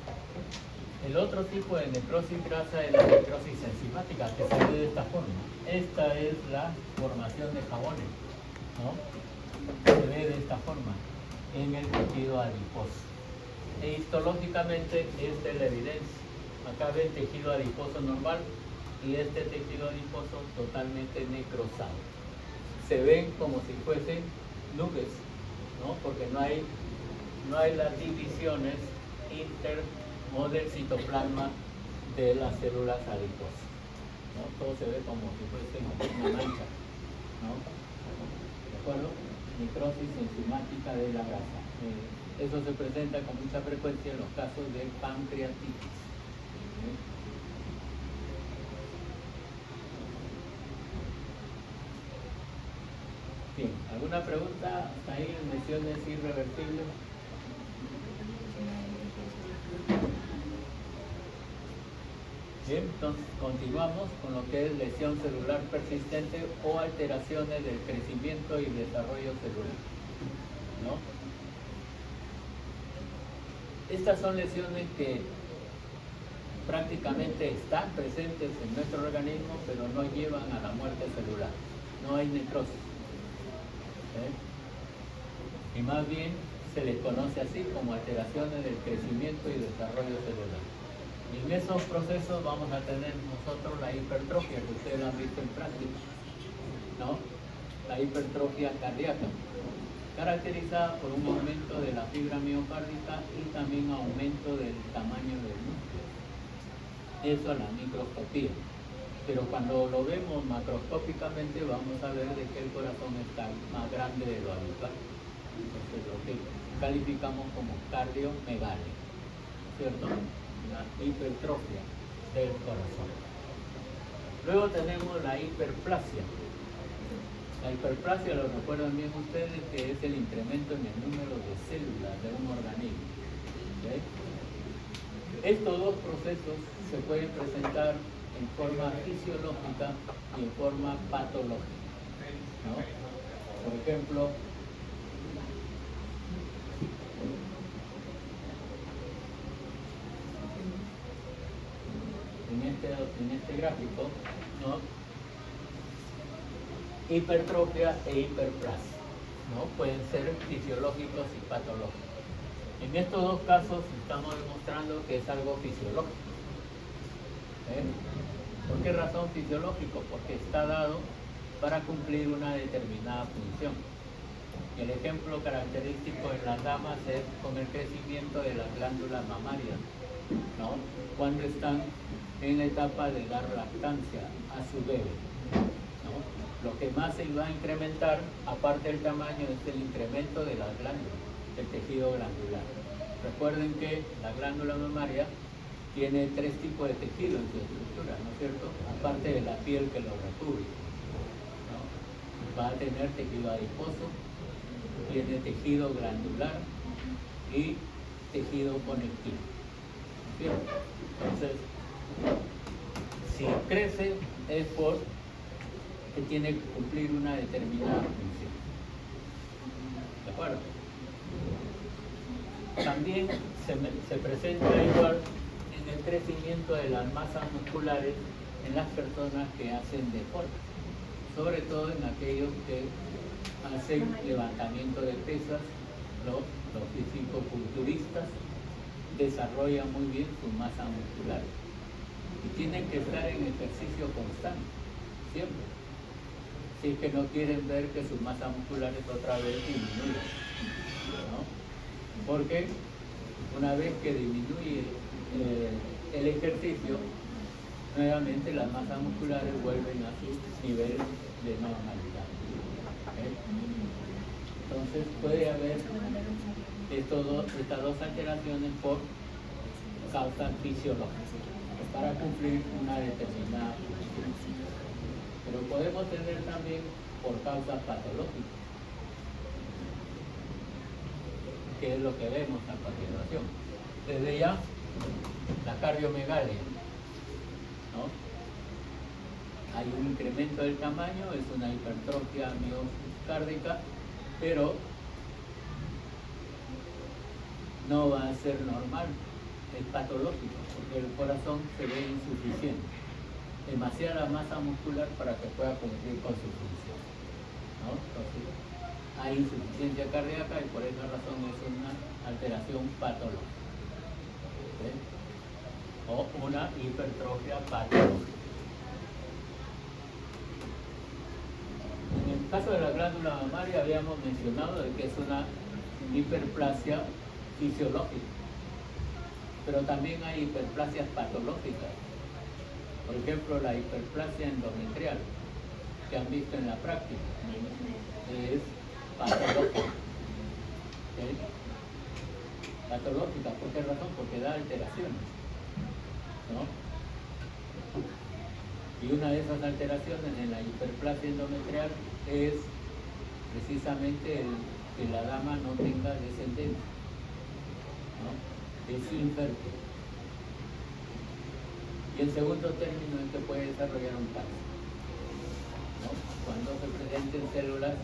el otro tipo de necrosis grasa es la necrosis enzimática, que se ve de esta forma. Esta es la formación de jabones, ¿no? Se ve de esta forma en el tejido adiposo. E histológicamente esta es la evidencia. Acá ve el tejido adiposo normal y este tejido adiposo totalmente necrosado. Se ven como si fuesen nubes, ¿no? Porque no hay las divisiones o del citoplasma de las células adiposas. ¿no? Todo se ve como si fuese una mancha, ¿no? ¿De acuerdo? Necrosis enzimática de la grasa. Eso se presenta con mucha frecuencia en los casos de pancreatitis. Bien, ¿alguna pregunta hasta ahí en lesiones irreversibles? Bien, entonces continuamos con lo que es lesión celular persistente o alteraciones del crecimiento y desarrollo celular, ¿no? Estas son lesiones que prácticamente están presentes en nuestro organismo, pero no llevan a la muerte celular. No hay necrosis. Y más bien se les conoce así como alteraciones del crecimiento y desarrollo celular. Y en esos procesos vamos a tener nosotros la hipertrofia, que ustedes la han visto en práctica, ¿no? La hipertrofia cardíaca, caracterizada por un aumento de la fibra miocárdica y también aumento del tamaño del músculo. Eso a la microscopía. Pero cuando lo vemos macroscópicamente vamos a ver de que el corazón está más grande de lo habitual. Entonces lo que calificamos como cardiomegalia, ¿cierto? La hipertrofia del corazón. Luego tenemos la hiperplasia. La hiperplasia, lo recuerdan bien ustedes, que es el incremento en el número de células de un organismo. ¿Okay? Estos dos procesos se pueden presentar en forma fisiológica y en forma patológica, ¿no? Por ejemplo, en este gráfico, ¿no? Hipertrofia e hiperplasia, ¿no? Pueden ser fisiológicos y patológicos. En estos dos casos estamos demostrando que es algo fisiológico. ¿Por qué razón fisiológico? Porque está dado para cumplir una determinada función. Y el ejemplo característico en las damas es con el crecimiento de las glándulas mamarias, ¿no? Cuando están en la etapa de dar lactancia a su bebé, ¿no? Lo que más se va a incrementar, aparte del tamaño, es el incremento de las glándulas, del tejido glandular. Recuerden que la glándula mamaria tiene 3 tipos de tejido en su estructura, ¿no es cierto? Aparte de la piel que lo recubre, ¿no? Va a tener tejido adiposo, tiene tejido glandular y tejido conectivo, ¿no es cierto? Entonces, si crece es porque tiene que cumplir una determinada función. ¿De acuerdo? También se presenta igual en el crecimiento de las masas musculares en las personas que hacen deporte, sobre todo en aquellos que hacen levantamiento de pesas. Los fisicoculturistas desarrollan muy bien su masa muscular y tienen que estar en ejercicio constante, siempre, si es que no quieren ver que sus masas musculares otra vez disminuyen, ¿no? Porque una vez que disminuye el ejercicio, nuevamente las masas musculares vuelven a su nivel de normalidad. Entonces puede haber estas dos alteraciones por causas fisiológicas para cumplir una determinada función. Pero podemos tener también por causas patológicas, que es lo que vemos a continuación. Desde ya, la cardiomegalia, ¿no? Hay un incremento del tamaño, es una hipertrofia miocárdica, pero no va a ser normal, es patológico, porque el corazón se ve insuficiente, demasiada masa muscular para que pueda cumplir con su función, ¿no? Entonces, hay insuficiencia cardíaca y por esa razón es una alteración patológica, ¿sí? O una hipertrofia patológica. En el caso de la glándula mamaria habíamos mencionado de que es una hiperplasia fisiológica, pero también hay hiperplasias patológicas, Por ejemplo, la hiperplasia endometrial que han visto en la práctica es patológica. ¿Okay? Patológica, ¿por qué razón? Porque da alteraciones, ¿no? Y una de esas alteraciones en la hiperplasia endometrial es precisamente que la dama no tenga descendencia, ¿no? Es infértil. Y el segundo término es que puede desarrollar un cáncer, ¿no? Cuando se presenten células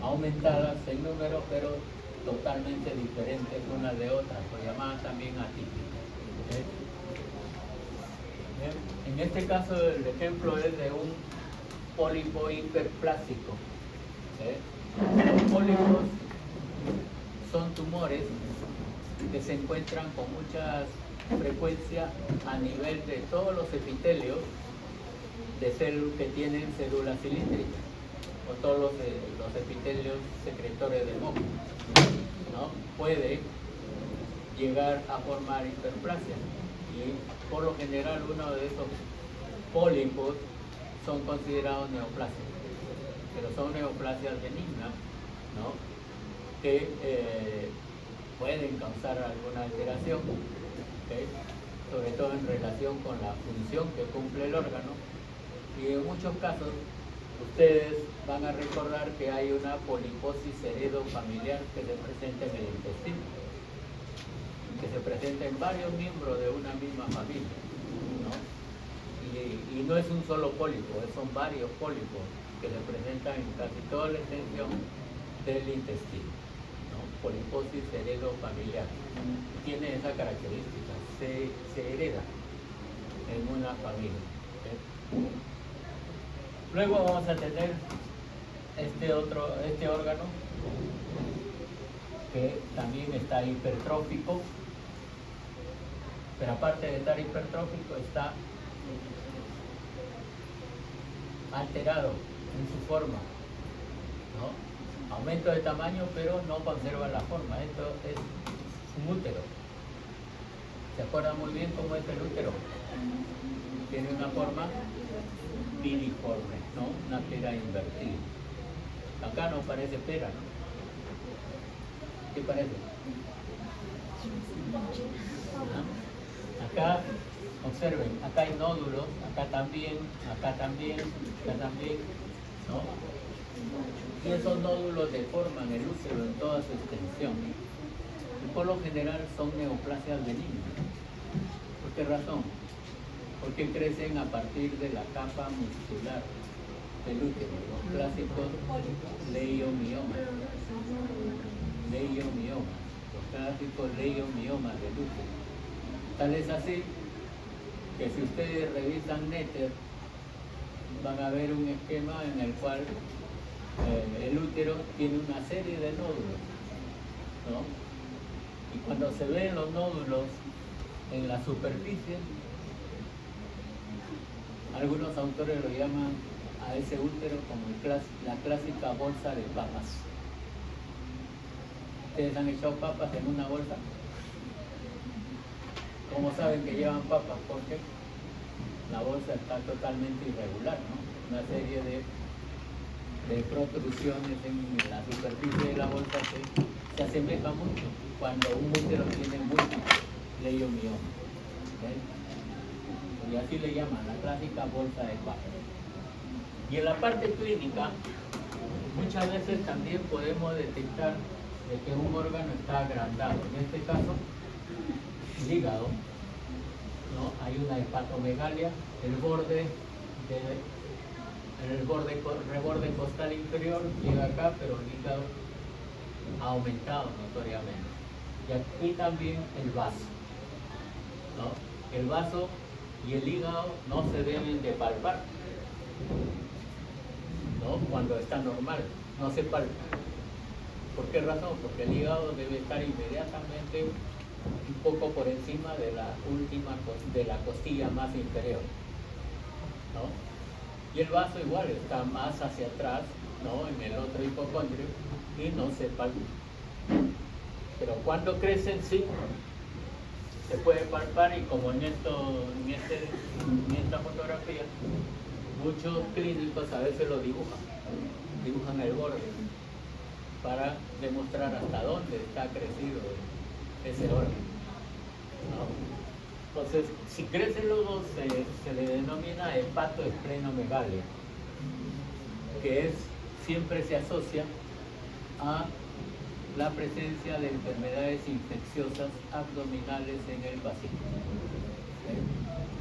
aumentadas en número, pero totalmente diferentes unas de otras, por llamadas también atípicas. ¿Okay? En este caso el ejemplo es de un pólipo hiperplásico. ¿Okay? Los pólipos son tumores que se encuentran con mucha frecuencia a nivel de todos los epitelios de que tienen células cilíndricas, o todos los epitelios secretores de moco, ¿no? Puede llegar a formar hiperplasia y por lo general uno de esos pólipos son considerados neoplasias, pero son neoplasias benignas, ¿no? Que pueden causar alguna alteración, ¿okay? Sobre todo en relación con la función que cumple el órgano, y en muchos casos ustedes van a recordar que hay una poliposis heredofamiliar que se presenta en el intestino, que se presenta en varios miembros de una misma familia, ¿no? Y no es un solo pólipo, son varios pólipos que se presentan en casi toda la extensión del intestino, ¿no? Poliposis heredofamiliar. Tiene esa característica, se hereda en una familia. ¿Okay? Luego vamos a tener este órgano que también está hipertrófico, pero aparte de estar hipertrófico está alterado en su forma, ¿no? Aumento de tamaño, pero no conserva la forma. Esto es un útero. ¿Se acuerdan muy bien cómo es el útero? Tiene una forma piriforme, ¿no? Una pera invertida. Acá no parece pera, ¿no? ¿Qué parece? ¿Ah? Acá, observen, acá hay nódulos, acá también, acá también, acá también, ¿no? Y esos nódulos deforman el útero en toda su extensión. Y por lo general son neoplasias benignas. ¿Por qué razón? Porque crecen a partir de la capa muscular del útero, los clásicos leiomiomas. Los clásicos leiomiomas del útero. Tal es así que si ustedes revisan Netter, van a ver un esquema en el cual el útero tiene una serie de nódulos, ¿no? Y cuando se ven los nódulos en la superficie, algunos autores lo llaman a ese útero como la clásica bolsa de papas. ¿Ustedes han echado papas en una bolsa? ¿Cómo saben que llevan papas? Porque la bolsa está totalmente irregular, ¿no? Una serie de protrusiones en la superficie de la bolsa se asemeja mucho cuando un útero tiene múltiples leiomiomas. ¿Okay? Y así le llaman, la clásica bolsa de papas. Y en la parte clínica, muchas veces también podemos detectar de que un órgano está agrandado. En este caso, el hígado, ¿no? Hay una hepatomegalia, reborde costal inferior llega acá, pero el hígado ha aumentado notoriamente. Y aquí también el vaso, ¿no? El vaso y el hígado no se deben de palpar, ¿no? Cuando está normal, no se palpa. ¿Por qué razón? Porque el hígado debe estar inmediatamente un poco por encima de la costilla más inferior, ¿no? Y el vaso igual está más hacia atrás, ¿no? En el otro hipocondrio, y no se palpa. Pero cuando crecen, sí, se puede palpar, y como en esta fotografía, muchos clínicos a veces lo dibujan el borde para demostrar hasta dónde está crecido ese órgano, ¿no? Entonces, si crecen los dos, se le denomina hepatoesplenomegalia, que siempre se asocia a la presencia de enfermedades infecciosas abdominales en el paciente.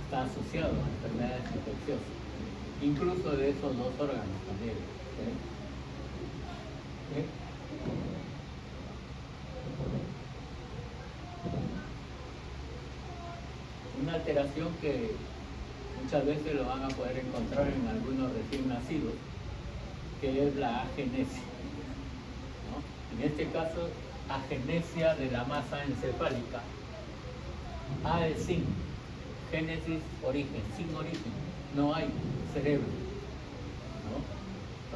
Está asociado a enfermedades infecciosas, incluso de esos dos órganos también. Una alteración que muchas veces lo van a poder encontrar en algunos recién nacidos, que es la agenesia, ¿no? En este caso, agenesia de la masa encefálica. A es sin, génesis, origen, sin origen, no hay cerebro, ¿no?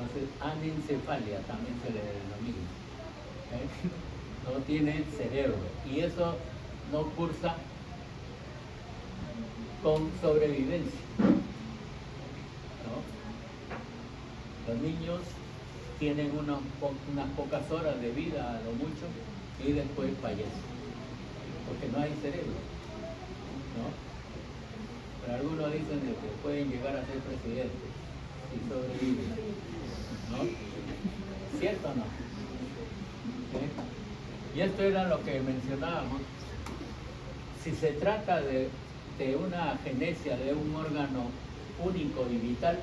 Entonces, anencefalia también se le denomina, no tiene cerebro, y eso no cursa con sobrevivencia, ¿no? Los niños tienen unas pocas horas de vida a lo mucho y después fallecen, porque no hay cerebro, ¿no? Pero algunos dicen de que pueden llegar a ser presidentes si sobreviven, ¿no? ¿Cierto o no? ¿Sí? Y esto era lo que mencionábamos. Si se trata de una agenesia de un órgano único y vital,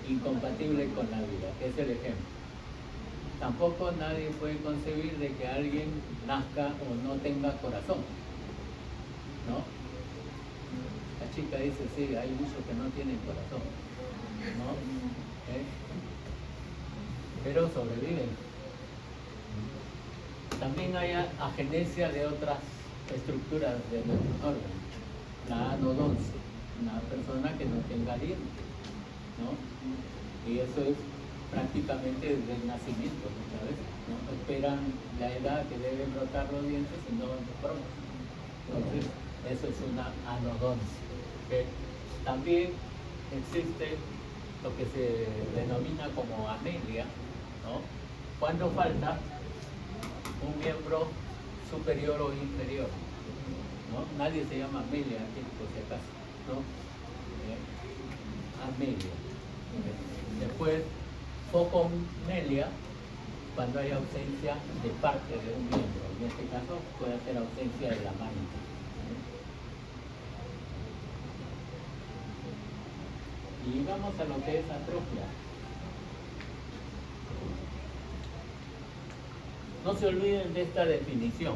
incompatible con la vida, que es el ejemplo. Tampoco nadie puede concebir de que alguien nazca o no tenga corazón, ¿no? La chica dice, sí, hay muchos que no tienen corazón, ¿no? Pero sobreviven. También hay agenesia de otras estructuras de nuestros órganos. La anodoncia, una persona que no tenga dientes, ¿no? Y eso es prácticamente desde el nacimiento, muchas veces, ¿no? Esperan la edad que deben brotar los dientes y no pronto. Entonces, eso es una anodoncia. ¿Okay? También existe lo que se denomina como amelia, ¿no? Cuando falta un miembro superior o inferior, ¿no? Nadie se llama amelia aquí, por si acaso, ¿no? Amelia. Después, focomelia, cuando hay ausencia de parte de un miembro. En este caso, puede ser ausencia de la mano. Y vamos a lo que es atrofia. No se olviden de esta definición.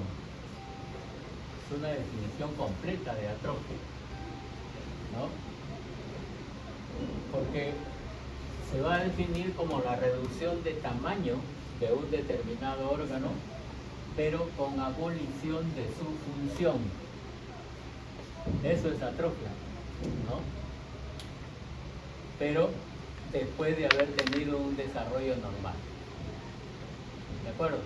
Es una definición completa de atrofia, ¿no? Porque se va a definir como la reducción de tamaño de un determinado órgano, pero con abolición de su función. Eso es atrofia, ¿no? Pero después de haber tenido un desarrollo normal. ¿De acuerdo?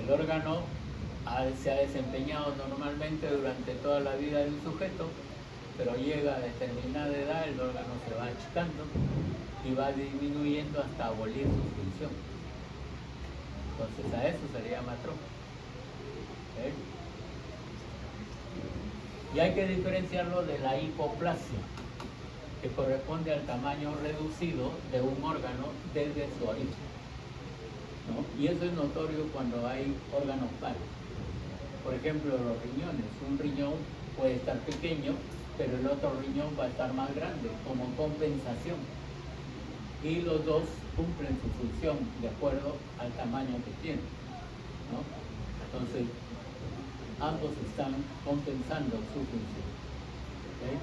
El órgano se ha desempeñado normalmente durante toda la vida del sujeto, pero llega a determinada edad, el órgano se va achicando y va disminuyendo hasta abolir su función. Entonces a eso se le llama atrofia. Y hay que diferenciarlo de la hipoplasia, que corresponde al tamaño reducido de un órgano desde su origen, ¿no? Y eso es notorio cuando hay órganos pares. Por ejemplo, los riñones. Un riñón puede estar pequeño, pero el otro riñón va a estar más grande, como compensación. Y los dos cumplen su función de acuerdo al tamaño que tienen, ¿no? Entonces, ambos están compensando su función. ¿Okay?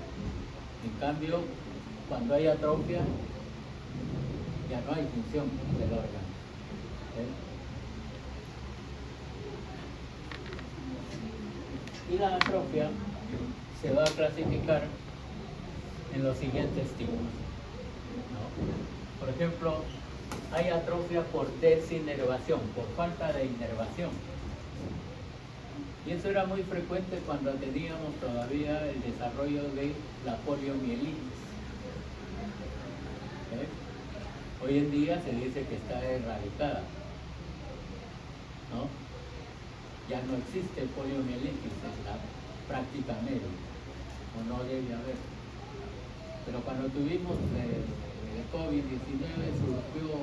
En cambio, cuando hay atrofia, ya no hay función del órgano. ¿Okay? Y la atrofia se va a clasificar en los siguientes tipos, ¿no? Por ejemplo, hay atrofia por desinervación, por falta de inervación. Y eso era muy frecuente cuando teníamos todavía el desarrollo de la poliomielitis. Hoy en día se dice que está erradicada, ¿no? Ya no existe poliomielitis en la práctica médica, o no debe haber. Pero cuando tuvimos el COVID-19 surgió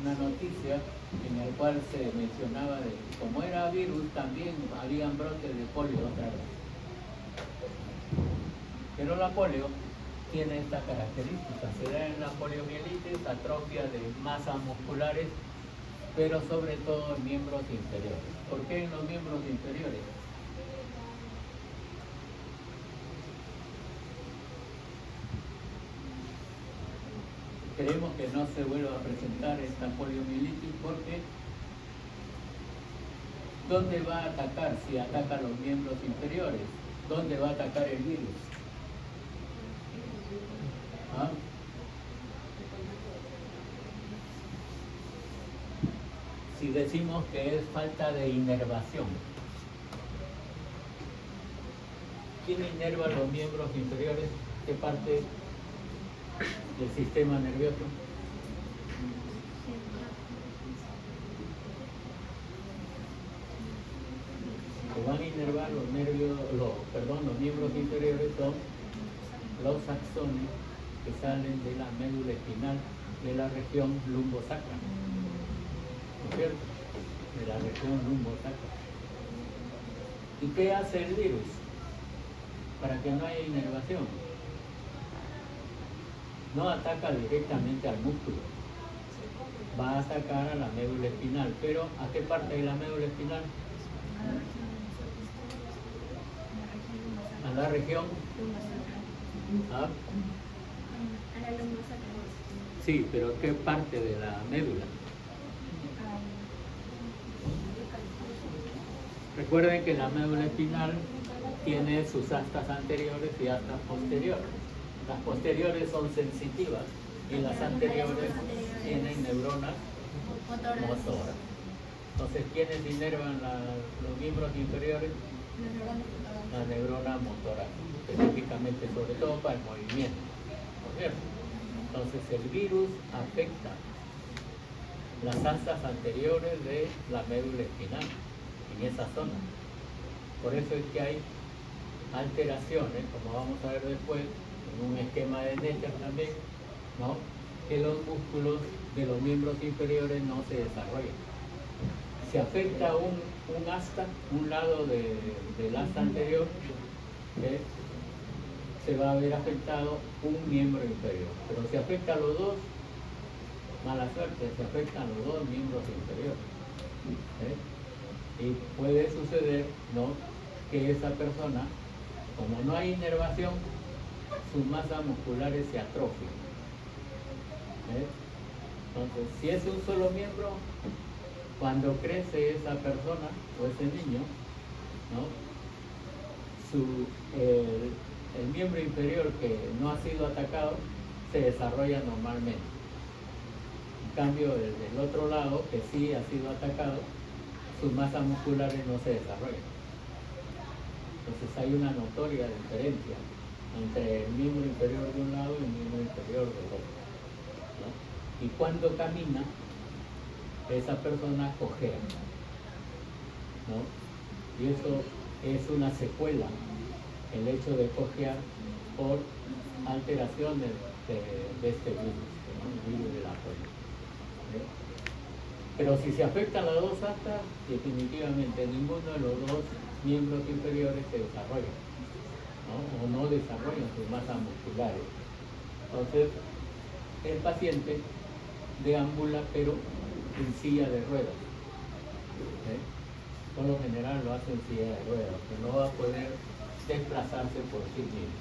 una noticia en la cual se mencionaba de que como era virus también habían brotes de polio otra vez. Pero la polio tiene esta característica, se da en la poliomielitis, atrofia de masas musculares, pero sobre todo en miembros inferiores. ¿Por qué en los miembros inferiores? Queremos que no se vuelva a presentar esta poliomielitis porque ¿dónde va a atacar si ataca los miembros inferiores? ¿Dónde va a atacar el virus? ¿Ah? Si decimos que es falta de inervación, ¿quién inerva los miembros inferiores? ¿Qué parte del sistema nervioso? Que van a inervar los miembros inferiores son los axones que salen de la médula espinal de la región lumbosacra, ¿no es cierto? De la región lumbosacra. ¿Y qué hace el virus para que no haya inervación? No ataca directamente al músculo, va a atacar a la médula espinal. ¿Pero a qué parte de la médula espinal? A la región. ¿Ah? Sí, pero ¿qué parte de la médula? Recuerden que la médula espinal tiene sus astas anteriores y astas posteriores. Las posteriores son sensitivas y las anteriores tienen neuronas motoras. Entonces, ¿quiénes inervan los miembros inferiores? La neurona motora, específicamente, sobre todo para el movimiento, ¿no es cierto? Entonces, el virus afecta las astas anteriores de la médula espinal, en esa zona. Por eso es que hay alteraciones, como vamos a ver después, en un esquema de Netter también, ¿no? Que los músculos de los miembros inferiores no se desarrollan. Si afecta un asta, un lado del asta anterior, se va a ver afectado un miembro inferior. Pero si afecta a los dos, mala suerte, se afectan los dos miembros inferiores. Y puede suceder, ¿no?, que esa persona, como no hay inervación, sus masas musculares se atrofian. Entonces, si es un solo miembro, cuando crece esa persona o ese niño, ¿no?, el miembro inferior que no ha sido atacado se desarrolla normalmente. En cambio, el del otro lado, que sí ha sido atacado, sus masas musculares no se desarrollan. Entonces hay una notoria diferencia entre el miembro inferior de un lado y el miembro inferior del otro, ¿no? Y cuando camina, esa persona cojea, ¿no? Y eso es una secuela, el hecho de cojear por alteraciones de este virus, ¿no?, el virus de la polio. Pero si se afectan las dos astas, definitivamente ninguno de los dos miembros inferiores se desarrolla, ¿no?, o no desarrollan sus masas musculares. Entonces, el paciente deambula, pero en silla de ruedas. Por lo general lo hace en silla de ruedas, que no va a poder desplazarse por sí mismo.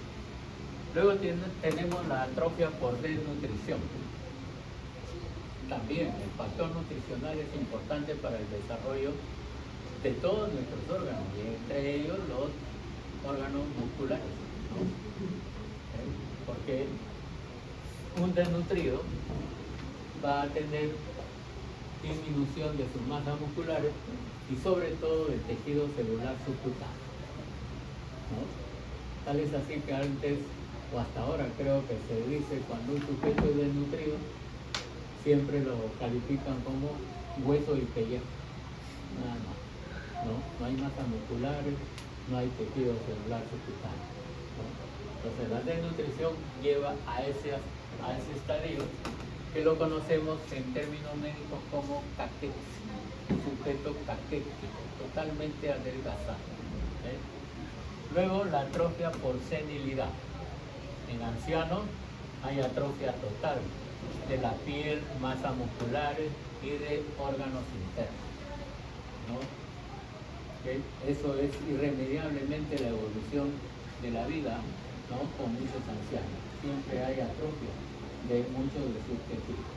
Luego tenemos la atrofia por desnutrición. También el factor nutricional es importante para el desarrollo de todos nuestros órganos, y entre ellos los órganos musculares, ¿no? Porque un desnutrido va a tener disminución de sus masas musculares y sobre todo del tejido celular subcutáneo, ¿no? Tal es así que antes, o hasta ahora creo que se dice, cuando un sujeto es desnutrido, siempre lo califican como hueso y pellejo, nada más, ¿no? No hay masa muscular, no hay tejido celular subcutáneo, ¿no? Entonces la desnutrición lleva a ese estadio que lo conocemos en términos médicos como caquexia, sujeto caquético, totalmente adelgazado, ¿eh? Luego la atrofia por senilidad. En ancianos hay atrofia total de la piel, masa muscular y de órganos internos, ¿no? ¿Okay? Eso es irremediablemente la evolución de la vida, ¿no? Con muchos ancianos. Siempre hay atrofia de muchos de sus tejidos.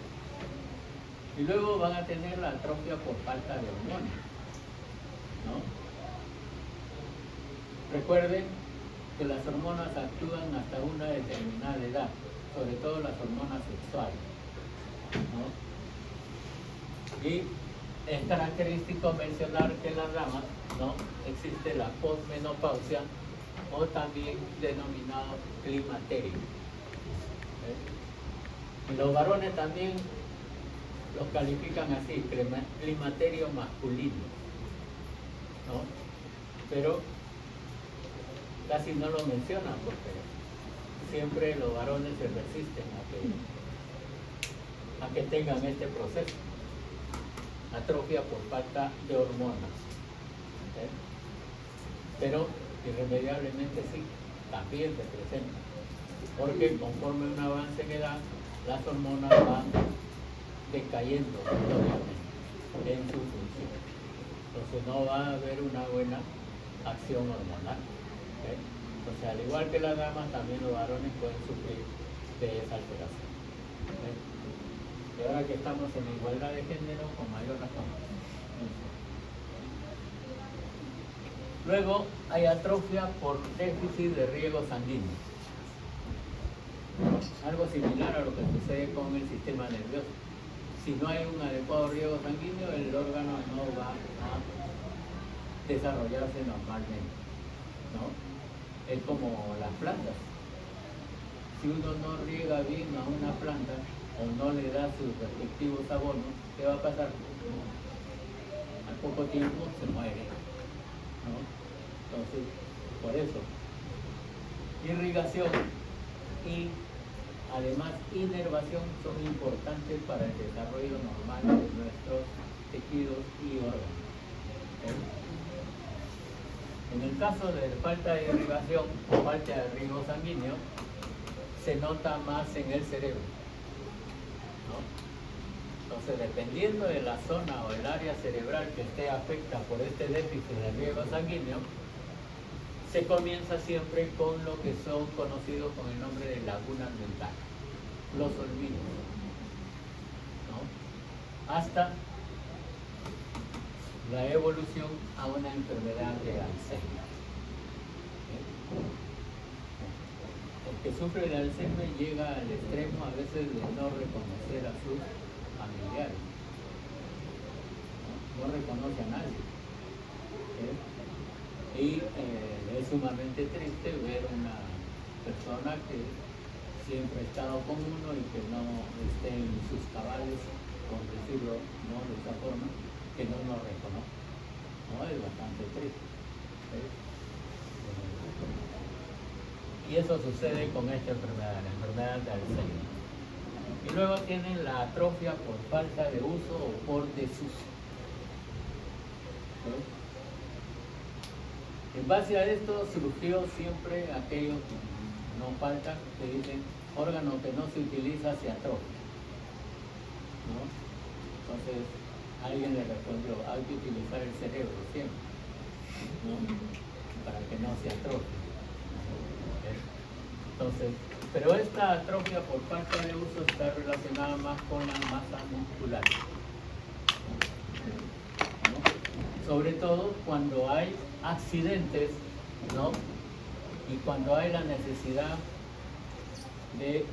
Y luego van a tener la atrofia por falta de hormonas, ¿no? Recuerden que las hormonas actúan hasta una determinada edad, sobre todo las hormonas sexuales, ¿no? Y es característico mencionar que en las damas, ¿no?, existe la posmenopausia o también denominado climaterio. Y los varones también los califican así, climaterio masculino, ¿no? Pero casi no lo mencionan porque siempre los varones se resisten a que tengan este proceso, atrofia por falta de hormonas, ¿eh? Pero irremediablemente sí, también se presenta, porque conforme un avance en edad, las hormonas van decayendo obviamente en su función. Entonces no va a haber una buena acción hormonal, ¿okay? Entonces, al igual que las damas, también los varones pueden sufrir de esa alteración, ¿okay? Y ahora que estamos en igualdad de género, con mayor razón. Luego hay atrofia por déficit de riego sanguíneo. Algo similar a lo que sucede con el sistema nervioso. Si no hay un adecuado riego sanguíneo, el órgano no va a desarrollarse normalmente, ¿no? Es como las plantas. Si uno no riega bien a una planta o no le da sus respectivos abonos, ¿qué va a pasar? Al poco tiempo se muere, ¿no? Entonces, por eso, irrigación y además inervación son importantes para el desarrollo normal de nuestros tejidos y órganos, ¿okay? En el caso de falta de irrigación o falta de riego sanguíneo, se nota más en el cerebro, ¿no? Entonces, dependiendo de la zona o el área cerebral que esté afecta por este déficit de riego sanguíneo, se comienza siempre con lo que son conocidos con el nombre de lagunas mentales, los olvidos, ¿no? Hasta la evolución a una enfermedad de Alzheimer. El que sufre de Alzheimer llega al extremo a veces de no reconocer a sus familiares, no reconoce a nadie, ¿okay? Y es sumamente triste ver una persona que siempre ha estado con uno y que no esté en sus cabales, por decirlo, ¿no?, de esa forma, que no nos reconoce, ¿no? Es bastante triste, ¿sí? Y eso sucede con esta enfermedad, la enfermedad de Alzheimer. Y luego tienen la atrofia por falta de uso o por desuso, ¿sí? En base a esto surgió siempre aquello que no falta, que dicen órgano que no se utiliza se atrofia, ¿no? Entonces alguien le respondió, hay que utilizar el cerebro siempre, ¿no?, para que no se atrofie. Entonces, pero esta atrofia por falta de uso está relacionada más con la masa muscular, ¿no? Sobre todo cuando hay accidentes, ¿no?, y cuando hay la necesidad de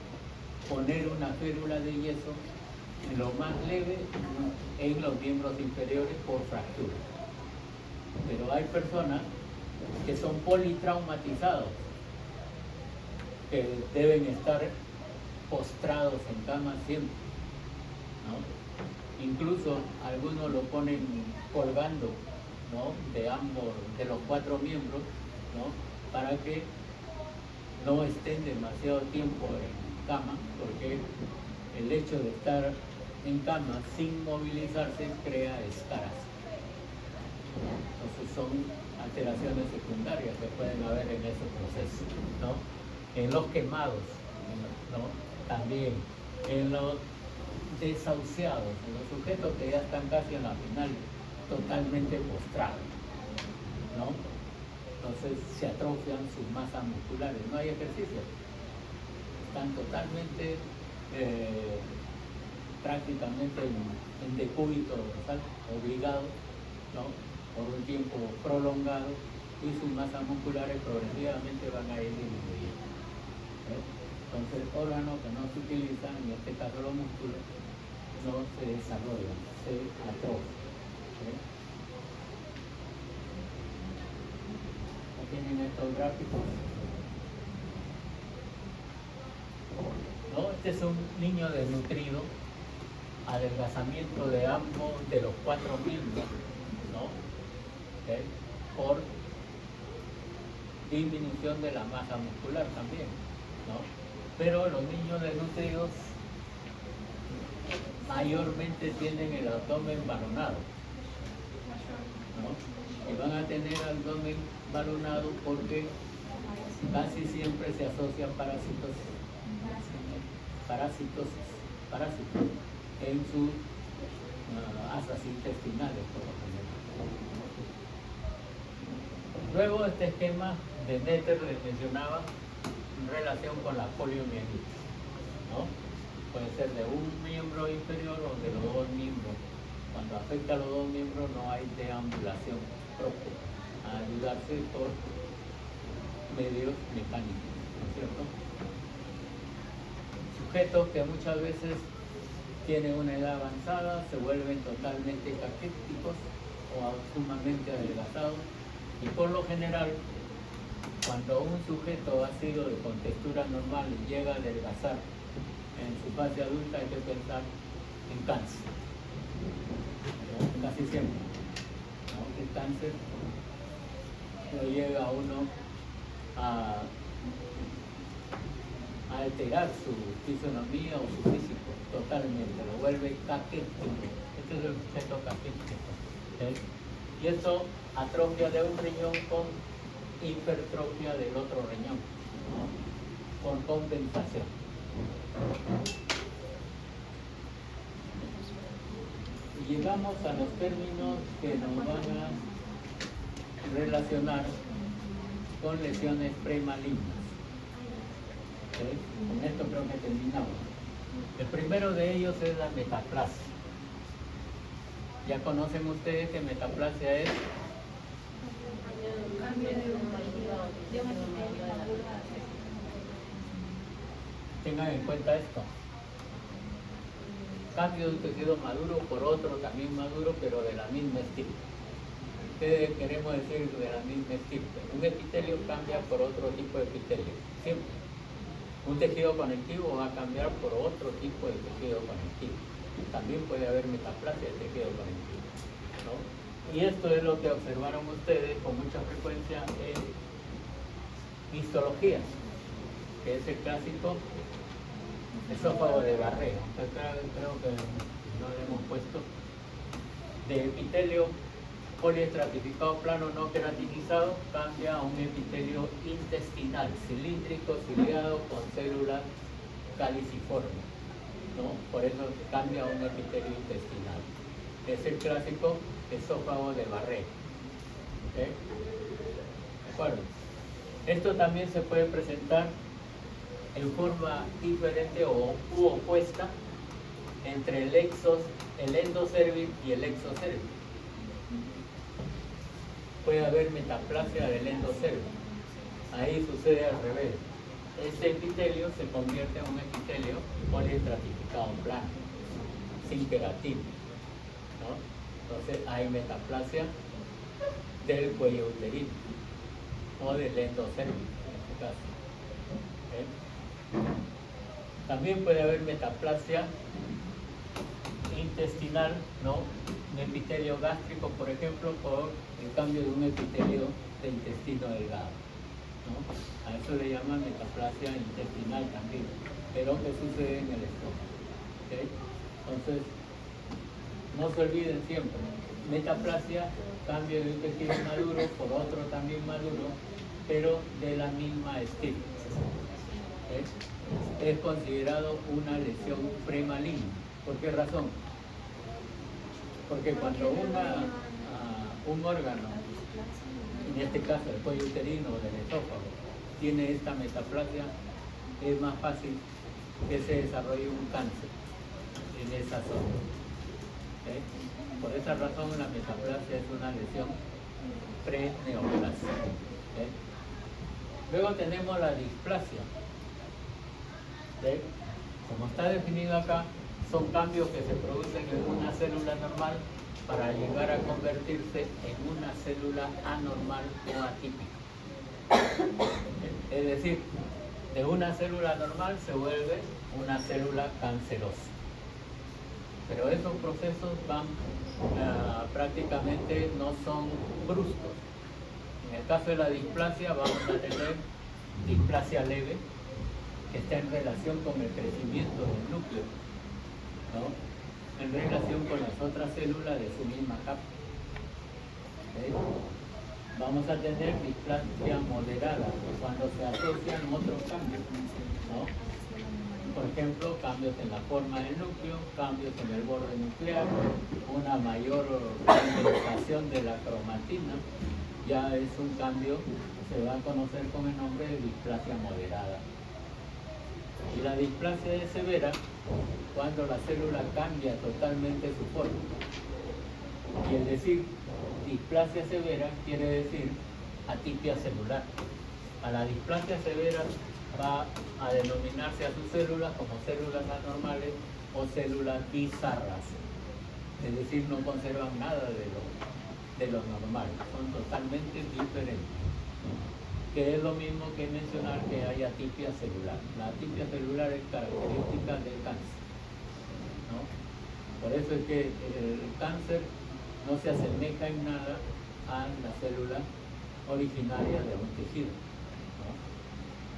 poner una férula de yeso en lo más leve en los miembros inferiores por fractura, Pero hay personas que son politraumatizados, que deben estar postrados en cama siempre, ¿no? Incluso algunos lo ponen colgando, ¿no? De los 4 miembros, ¿no? Para que no estén demasiado tiempo en cama, porque el hecho de estar en cama sin movilizarse crea escaras. Entonces son alteraciones secundarias que pueden haber en ese proceso, ¿no? En los quemados, ¿no? También en los desahuciados, en los sujetos que ya están casi en la final, totalmente postrados, ¿no? Entonces se atrofian sus masas musculares, no hay ejercicio, están totalmente prácticamente en decúbito dorsal, obligados, ¿no? Por un tiempo prolongado, y sus masas musculares progresivamente van a ir disminuyendo. Entonces, órganos que no se utilizan, en este caso los músculos, no se desarrollan, se atrofian. Tienen estos gráficos, ¿no? Este es un niño desnutrido, adelgazamiento de ambos, de los 4 miembros, ¿no? ¿Okay? Por disminución de la masa muscular también, ¿no? Pero los niños desnutridos mayormente tienen el abdomen balonado, ¿no? Y van a tener abdomen balonado porque casi siempre se asocian parásitos en sus asas intestinales, por lo general. Luego este esquema de Netter les mencionaba en relación con la poliomielitis, ¿no? Puede ser de un miembro inferior o de los 2 miembros. Cuando afecta a los 2 miembros no hay deambulación propia, a ayudarse por medios mecánicos, ¿no es cierto? Sujetos que muchas veces tienen una edad avanzada, se vuelven totalmente caquéticos o sumamente adelgazados, y por lo general, cuando un sujeto ha sido de contextura normal y llega a adelgazar en su fase adulta, hay que pensar en cáncer, ¿no? Casi siempre, ¿no? El cáncer lo llega a uno a alterar su fisonomía o su físico totalmente, lo vuelve caquético. Este es el sujeto caquético, ¿sí? Y eso atrofia de un riñón con hipertrofia del otro riñón, ¿no? Por compensación. Y llegamos a los términos que nos van a relacionar con lesiones premalignas. ¿Sí? Con esto creo que terminamos. El primero de ellos es la metaplasia. Ya conocen ustedes que metaplasia es tengan en cuenta esto: cambio de un tejido maduro por otro también maduro, pero de la misma estirpe. ¿Qué queremos decir de la misma estirpe? Un epitelio cambia por otro tipo de epitelio, siempre. Un tejido conectivo va a cambiar por otro tipo de tejido conectivo. También puede haber metaplasia de tejido conectivo, ¿no? Y esto es lo que observaron ustedes con mucha frecuencia en histología, que es el clásico esófago de Barré. Creo que no le hemos puesto, de epitelio poliestratificado plano no queratinizado, cambia a un epitelio intestinal, cilíndrico, ciliado, con células caliciformes, ¿no? Por eso cambia a un epitelio intestinal. Es el clásico esófago de Barré. ¿Okay? ¿De acuerdo? Esto también se puede presentar en forma diferente o opuesta entre el endocervix y el exocervix. Puede haber metaplasia del endocervix. Ahí sucede al revés. Este epitelio se convierte en un epitelio poliestratificado plano, sin queratina, ¿no? Entonces hay metaplasia del cuello uterino o del endocérvico en este caso. También puede haber metaplasia intestinal, ¿no? Un epitelio gástrico, por ejemplo, por el cambio de un epitelio de intestino delgado, ¿no? A eso le llaman metaplasia intestinal también, pero que sucede en el estómago. ¿Okay? Entonces, no se olviden siempre, metaplasia, cambio de un tejido maduro por otro también maduro, pero de la misma estirpe. ¿Okay? Es considerado una lesión premaligna. ¿Por qué razón? Porque cuando un órgano, en este caso el cuello uterino o del esófago, tiene esta metaplasia, es más fácil que se desarrolle un cáncer en esa zona. ¿Okay? Por esa razón la metaplasia es una lesión pre-neoplasia. ¿Okay? Luego tenemos la displasia. ¿Okay? Como está definido acá, son cambios que se producen en una célula normal para llegar a convertirse en una célula anormal o atípica. Es decir, de una célula normal se vuelve una célula cancerosa. Pero esos procesos van prácticamente no son bruscos. En el caso de la displasia vamos a tener displasia leve, que está en relación con el crecimiento del núcleo, ¿no? En relación con las otras células de su misma capa. ¿Okay? Vamos a tener displasia moderada cuando se asocian otros cambios, ¿no? Por ejemplo, cambios en la forma del núcleo, cambios en el borde nuclear, una mayor condensación de la cromatina, ya es un cambio que se va a conocer con el nombre de displasia moderada. Y la displasia es severa cuando la célula cambia totalmente su forma. Y el decir displasia severa quiere decir atipia celular. A la displasia severa va a denominarse a sus células como células anormales o células bizarras. Es decir, no conservan nada de lo normal, son totalmente diferentes. Que es lo mismo que mencionar que hay atipia celular. La atipia celular es característica del cáncer, ¿no? Por eso es que el cáncer no se asemeja en nada a la célula originaria de un tejido, ¿no?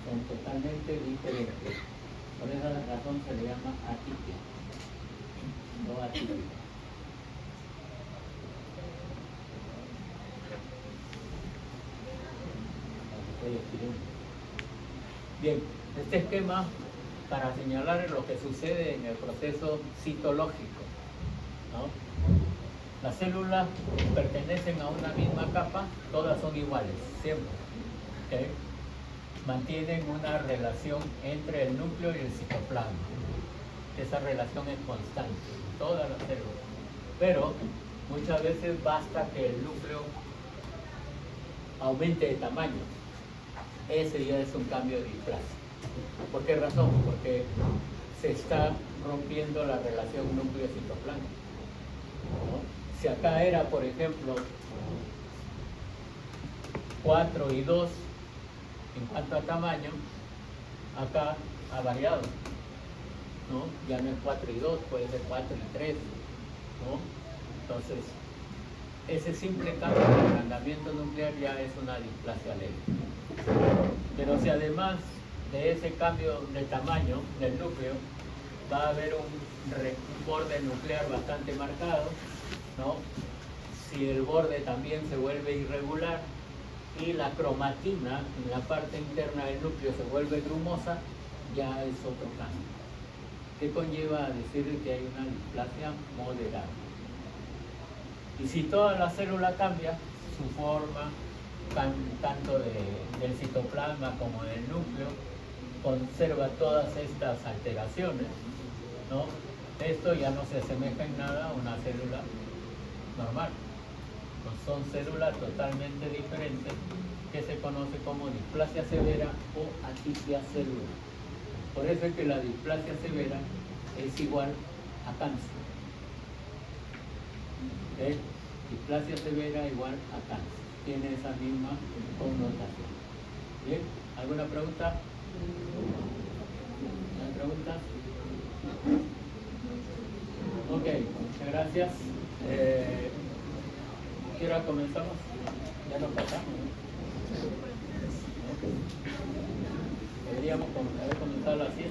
Son totalmente diferentes. Por esa razón se le llama atipia, no atípica. Bien, este esquema para señalar lo que sucede en el proceso citológico, ¿no? Las células pertenecen a una misma capa, todas son iguales, siempre. ¿Okay? Mantienen una relación entre el núcleo y el citoplasma. Esa relación es constante, todas las células. Pero muchas veces basta que el núcleo aumente de tamaño. Ese ya es un cambio de displasia. ¿Por qué razón? Porque se está rompiendo la relación núcleo-citoplasma, ¿no? Si acá era, por ejemplo, 4 y 2 en cuanto a tamaño, acá ha variado, ¿no? Ya no es 4 y 2, puede ser 4 y 3, ¿no? Entonces, ese simple cambio de agrandamiento nuclear ya es una displasia leve. Pero si además de ese cambio de tamaño del núcleo va a haber un borde nuclear bastante marcado, ¿no? Si el borde también se vuelve irregular y la cromatina en la parte interna del núcleo se vuelve grumosa, ya es otro cambio. ¿Qué conlleva a decir que hay una displasia moderada? Y si toda la célula cambia, su forma, tanto del citoplasma como del núcleo, conserva todas estas alteraciones, ¿no? Esto ya no se asemeja en nada a una célula normal. Pues son células totalmente diferentes que se conoce como displasia severa o atipia celular. Por eso es que la displasia severa es igual a cáncer. ¿Okay? Displasia severa igual a cáncer. tiene esa misma connotación. Bien, ¿alguna pregunta? ¿No hay preguntas? Ok, muchas gracias. ¿Qué hora comenzamos? Ya nos pasamos, ¿no? Deberíamos haber comenzado a las 7.